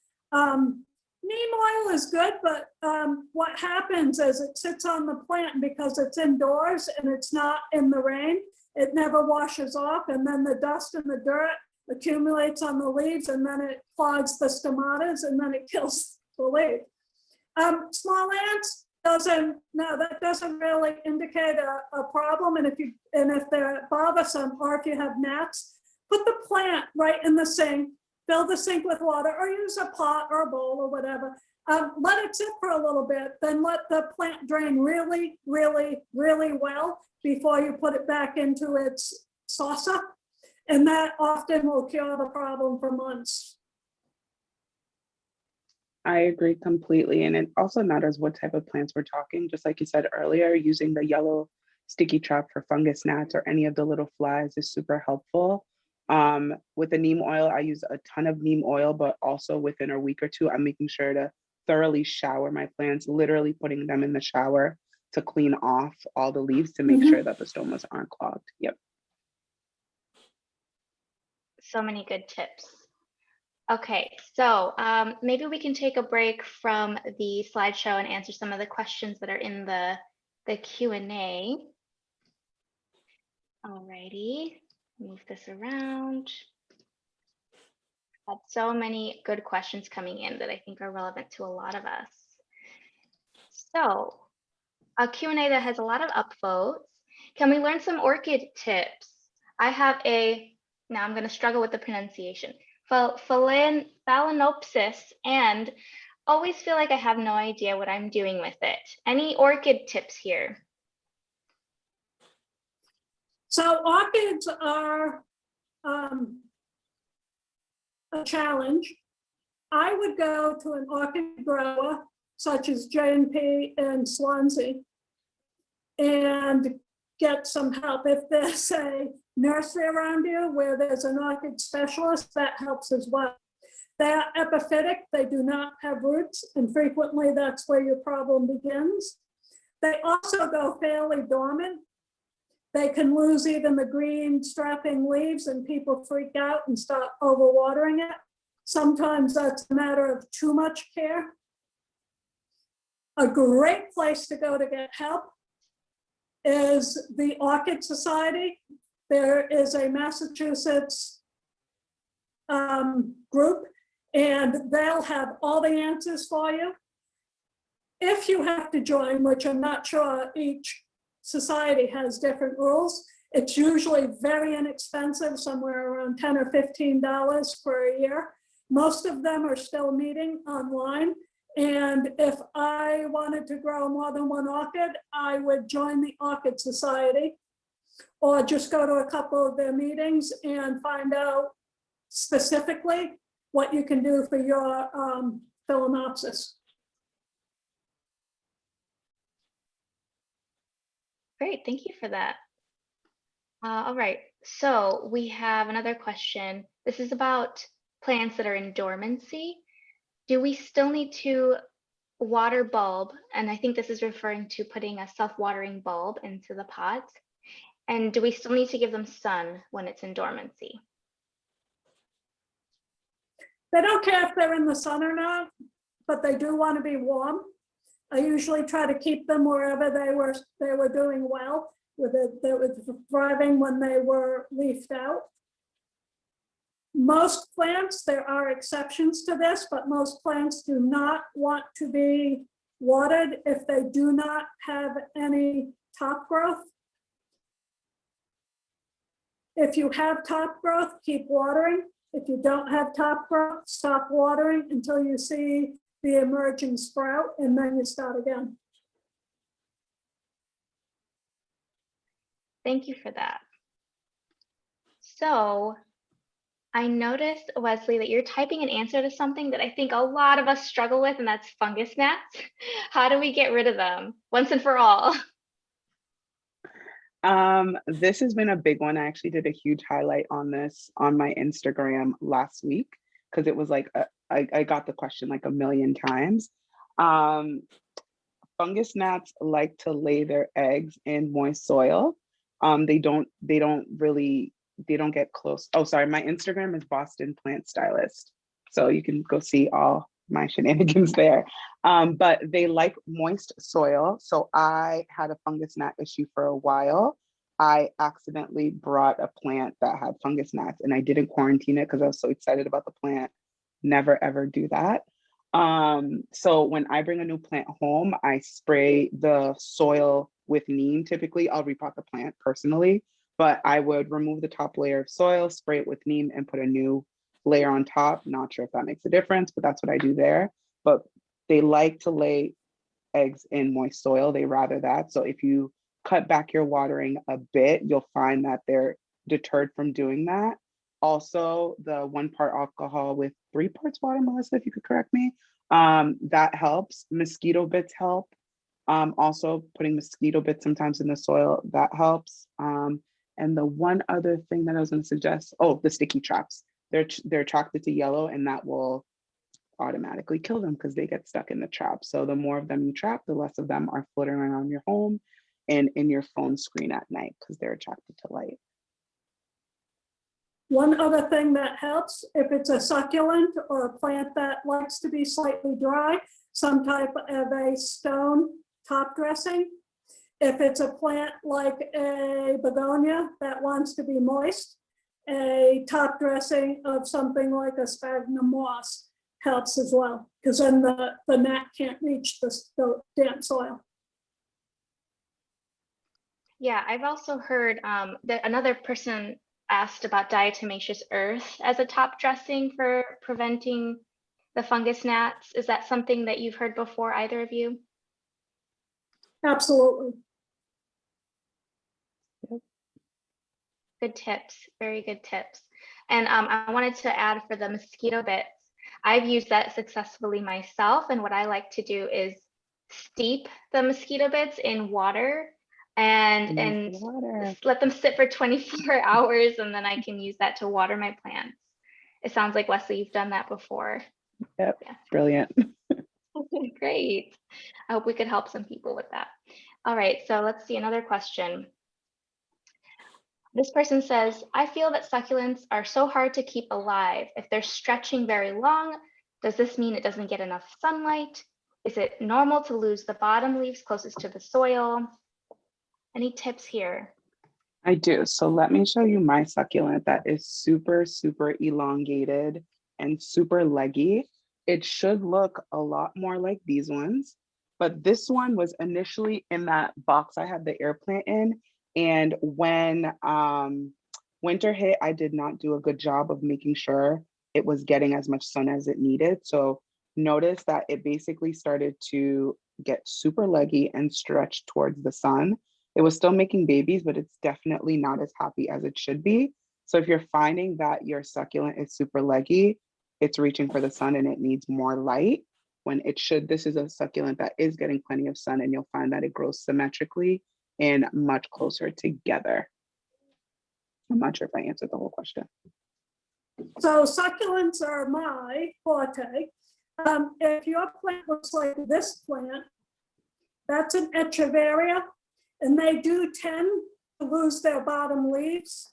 Neem oil is good, but what happens is it sits on the plant because it's indoors and it's not in the rain. It never washes off, and then the dust and the dirt accumulates on the leaves, and then it clogs the stomatas, and then it kills the leaf. Small ants that doesn't really indicate a problem. And if they're bothersome, or if you have gnats, put the plant right in the sink. Fill the sink with water, or use a pot or a bowl or whatever. Let it sit for a little bit, then let the plant drain really, really, really well before you put it back into its saucer. And that often will cure the problem for months. I agree completely. And it also matters what type of plants we're talking. Just like you said earlier, using the yellow sticky trap for fungus gnats or any of the little flies is super helpful. With the neem oil, I use a ton of neem oil, but also within a week or two, I'm making sure to thoroughly shower my plants, literally putting them in the shower to clean off all the leaves to make sure that the stomas aren't clogged. Yep. So many good tips. Okay, so maybe we can take a break from the slideshow and answer some of the questions that are in the Q&A. Alrighty, move this around. Had so many good questions coming in that I think are relevant to a lot of us. So a Q&A that has a lot of upvotes. Can we learn some orchid tips? I have now I'm going to struggle with the pronunciation, Phalaenopsis, and always feel like I have no idea what I'm doing with it. Any orchid tips here? So orchids are a challenge. I would go to an orchid grower such as J&P in Swansea and get some help. If there's a nursery around you where there's an orchid specialist, that helps as well. They're epiphytic, they do not have roots, and frequently that's where your problem begins. They also go fairly dormant. They can lose even the green strapping leaves and people freak out and start overwatering it. Sometimes that's a matter of too much care. A great place to go to get help is the Orchid Society. There is a Massachusetts group, and they'll have all the answers for you. If you have to join, which I'm not sure, each society has different rules. It's usually very inexpensive, somewhere around $10 or $15 for a year. Most of them are still meeting online. And if I wanted to grow more than one orchid, I would join the Orchid Society or just go to a couple of their meetings and find out specifically what you can do for your Phalaenopsis. Great, thank you for that. All right, so we have another question. This is about plants that are in dormancy. Do we still need to water bulb? And I think this is referring to putting a self-watering bulb into the pot. And do we still need to give them sun when it's in dormancy? They don't care if they're in the sun or not, but they do want to be warm. I usually try to keep them wherever they were doing well, they were thriving when they were leafed out. Most plants, there are exceptions to this, but most plants do not want to be watered if they do not have any top growth. If you have top growth, keep watering. If you don't have top growth, stop watering until you see the emerging sprout, and then you start again. Thank you for that. So I noticed, Weslie, that you're typing an answer to something that I think a lot of us struggle with, and that's fungus gnats. How do we get rid of them once and for all? This has been a big one. I actually did a huge highlight on this on my Instagram last week because it was like I got the question like a million times. Fungus gnats like to lay their eggs in moist soil. They don't get close. Oh, sorry, my Instagram is Boston Plant Stylist, so you can go see all my shenanigans there. But they like moist soil. So I had a fungus gnat issue for a while. I accidentally brought a plant that had fungus gnats and I didn't quarantine it because I was so excited about the plant. Never ever do that. So when I bring a new plant home, I spray the soil with neem. Typically, I'll repot the plant personally, but I would remove the top layer of soil, spray it with neem, and put a new layer on top. Not sure if that makes a difference, but that's what I do there. But they like to lay eggs in moist soil. They rather that. So if you cut back your watering a bit, you'll find that they're deterred from doing that. Also, the 1 part alcohol with 3 parts water, Melissa, if you could correct me, that helps. Mosquito bits help. Also putting mosquito bits sometimes in the soil, that helps. And the one other thing that I was going to suggest, oh, the sticky traps. They're attracted to yellow, and that will automatically kill them because they get stuck in the trap. So the more of them you trap, the less of them are floating around your home and in your phone screen at night because they're attracted to light. One other thing that helps, if it's a succulent or a plant that likes to be slightly dry, some type of a stone top dressing. If it's a plant like a begonia that wants to be moist, a top dressing of something like a sphagnum moss helps as well, because then the gnat can't reach the damp soil. Yeah, I've also heard that another person asked about diatomaceous earth as a top dressing for preventing the fungus gnats. Is that something that you've heard before, either of you? Absolutely. Good tips, very good tips. And I wanted to add for the mosquito bits, I've used that successfully myself. And what I like to do is steep the mosquito bits in water and let them sit for 24 hours, and then I can use that to water my plants. It sounds like, Weslie, you've done that before. Yep, yeah. Brilliant. Great. I hope we could help some people with that. All right, so let's see another question. This person says, I feel that succulents are so hard to keep alive. If they're stretching very long, does this mean it doesn't get enough sunlight? Is it normal to lose the bottom leaves closest to the soil? Any tips here? I do. So let me show you my succulent that is super, super elongated and super leggy. It should look a lot more like these ones, but this one was initially in that box I have the air plant in. And when winter hit, I did not do a good job of making sure it was getting as much sun as it needed. So notice that it basically started to get super leggy and stretch towards the sun. It was still making babies, but it's definitely not as happy as it should be. So if you're finding that your succulent is super leggy, it's reaching for the sun and it needs more light when it should. This is a succulent that is getting plenty of sun, and you'll find that it grows symmetrically and much closer together. I'm not sure if I answered the whole question. So succulents are my forte. If your plant looks like this plant, that's an echeveria, and they do tend to lose their bottom leaves.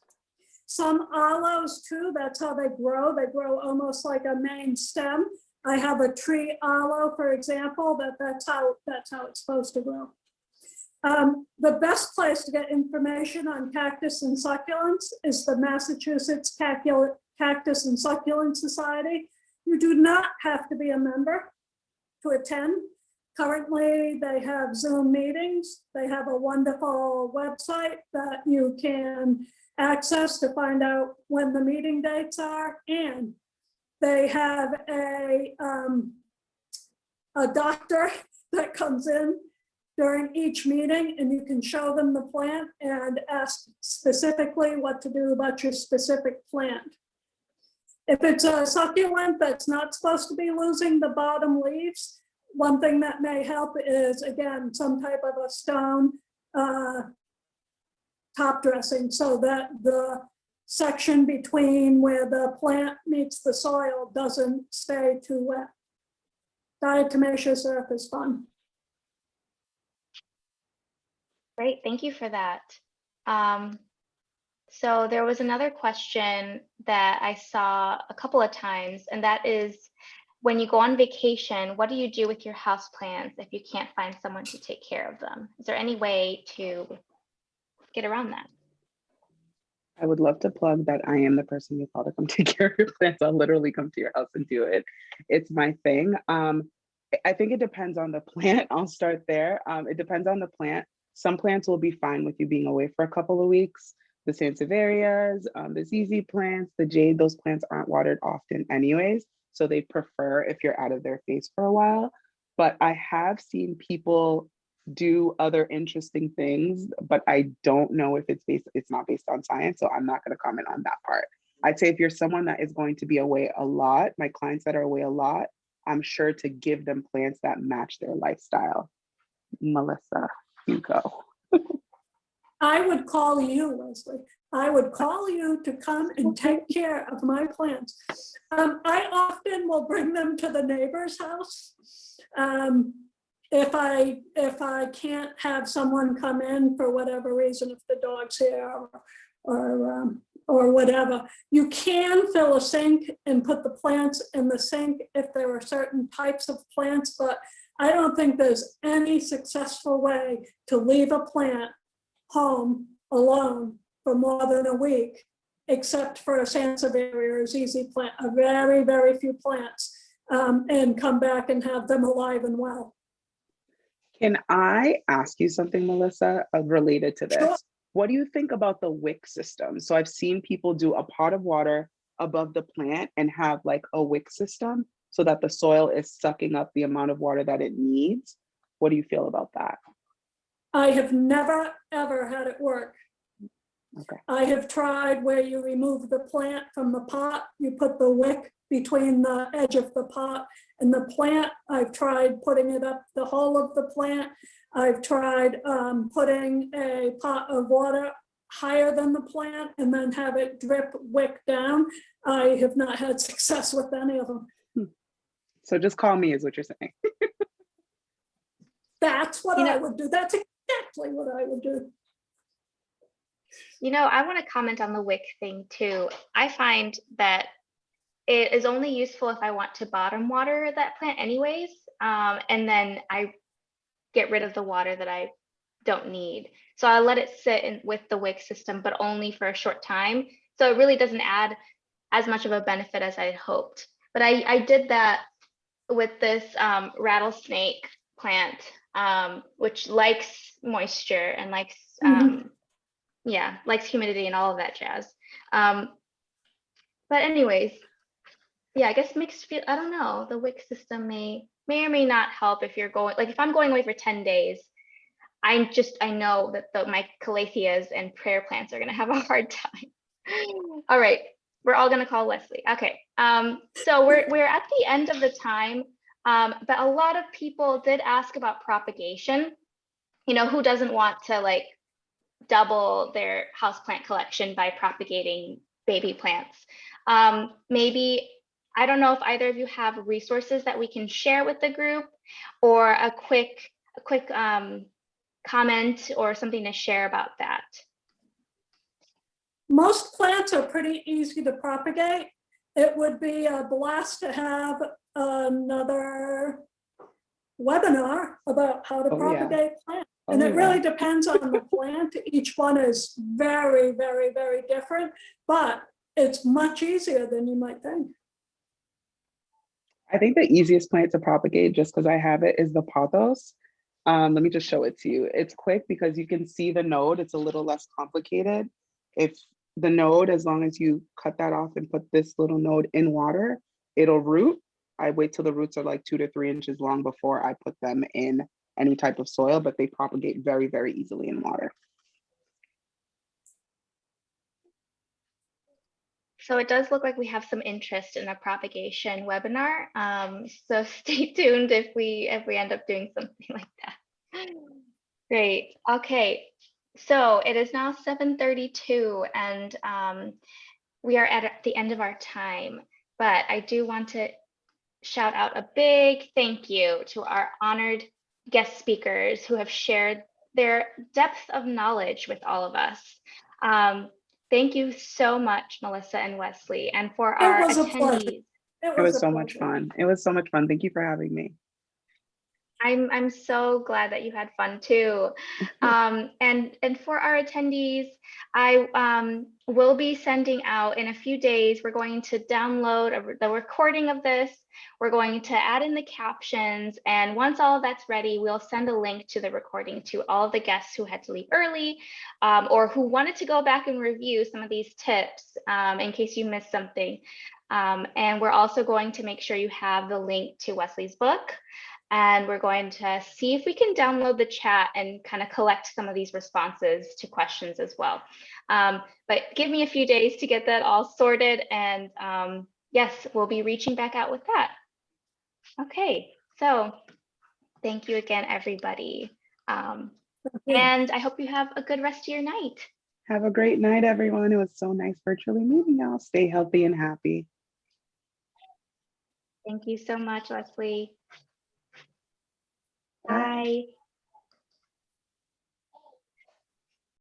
Some aloes too, that's how they grow. They grow almost like a main stem. I have a tree aloe, for example, that's how it's supposed to grow. The best place to get information on cactus and succulents is the Massachusetts Cactus and Succulent Society. You do not have to be a member to attend. Currently, they have Zoom meetings. They have a wonderful website that you can access to find out when the meeting dates are. And they have a doctor that comes in during each meeting, and you can show them the plant and ask specifically what to do about your specific plant. If it's a succulent that's not supposed to be losing the bottom leaves, one thing that may help is, again, some type of a stone top dressing, so that the section between where the plant meets the soil doesn't stay too wet. Diatomaceous earth is fun. Great, thank you for that. So there was another question that I saw a couple of times, and that is, when you go on vacation, what do you do with your houseplants if you can't find someone to take care of them? Is there any way to get around that? I would love to plug that I am the person you call to come take care of your plants. I'll literally come to your house and do it. It's my thing. I think it depends on the plant. I'll start there. It depends on the plant. Some plants will be fine with you being away for a couple of weeks. The sansevierias, the ZZ plants, the jade, those plants aren't watered often anyways. So they prefer if you're out of their face for a while. But I have seen people do other interesting things, but I don't know if it's not based on science. So I'm not going to comment on that part. I'd say if you're someone that is going to be away a lot, my clients that are away a lot, I'm sure to give them plants that match their lifestyle. Melissa, you go. I would call you, Weslie. I would call you to come and take care of my plants. I often will bring them to the neighbor's house. If I can't have someone come in for whatever reason, if the dog's here or or whatever. You can fill a sink and put the plants in the sink if there are certain types of plants, but I don't think there's any successful way to leave a plant home alone for more than a week, except for a Sansevieria or ZZ plant, a very, very few plants, and come back and have them alive and well. Can I ask you something, Melissa, related to this? Sure. What do you think about the wick system? So I've seen people do a pot of water above the plant and have like a wick system so that the soil is sucking up the amount of water that it needs. What do you feel about that? I have never, ever had it work. Okay. I have tried where you remove the plant from the pot, you put the wick between the edge of the pot and the plant. I've tried putting it up the whole of the plant. I've tried putting a pot of water higher than the plant and then have it drip wick down. I have not had success with any of them. So just call me is what you're saying. That's what I would do. That's exactly what I would do. You know, I want to comment on the wick thing too. I find that it is only useful if I want to bottom water that plant anyways. And then I get rid of the water that I don't need. So I let it sit in with the wick system, but only for a short time. So it really doesn't add as much of a benefit as I had hoped. But I did that with this rattlesnake plant, which likes moisture and likes, likes humidity and all of that jazz. But anyways, yeah, I guess mixed feel, I don't know, the wick system may or may not help if you're going, like if I'm going away for 10 days, I know that my calatheas and prayer plants are gonna have a hard time. All right, we're all gonna call Weslie. Okay, so we're at the end of the time, but a lot of people did ask about propagation. You know, who doesn't want to like double their houseplant collection by propagating baby plants? Maybe, I don't know if either of you have resources that we can share with the group, or a quick comment or something to share about that. Most plants are pretty easy to propagate. It would be a blast to have another webinar about how to propagate plants. And it really depends on the plant. Each one is very, very, very different, but it's much easier than you might think. I think the easiest plant to propagate, just because I have it, is the pothos. Let me just show it to you. It's quick because you can see the node. It's a little less complicated. If the node, as long as you cut that off and put this little node in water, it'll root. I wait till the roots are like 2 to 3 inches long before I put them in any type of soil, but they propagate very, very easily in water. So it does look like we have some interest in a propagation webinar. So stay tuned if we end up doing something like that. Great. Okay. So it is now 7:32 and we are at the end of our time, but I do want to shout out a big thank you to our honored guest speakers who have shared their depth of knowledge with all of us. Thank you so much, Melissa and Weslie, and for our attendees. It was so much fun. It was so much fun. Thank you for having me. I'm so glad that you had fun too. And for our attendees, I will be sending out in a few days, we're going to download the recording of this. We're going to add in the captions. And once all of that's ready, we'll send a link to the recording to all of the guests who had to leave early or who wanted to go back and review some of these tips in case you missed something. And we're also going to make sure you have the link to Weslie's book. And we're going to see if we can download the chat and kind of collect some of these responses to questions as well. But give me a few days to get that all sorted. And yes, we'll be reaching back out with that. Okay, so thank you again, everybody. And I hope you have a good rest of your night. Have a great night, everyone. It was so nice virtually meeting y'all. Stay healthy and happy. Thank you so much, Weslie. Bye.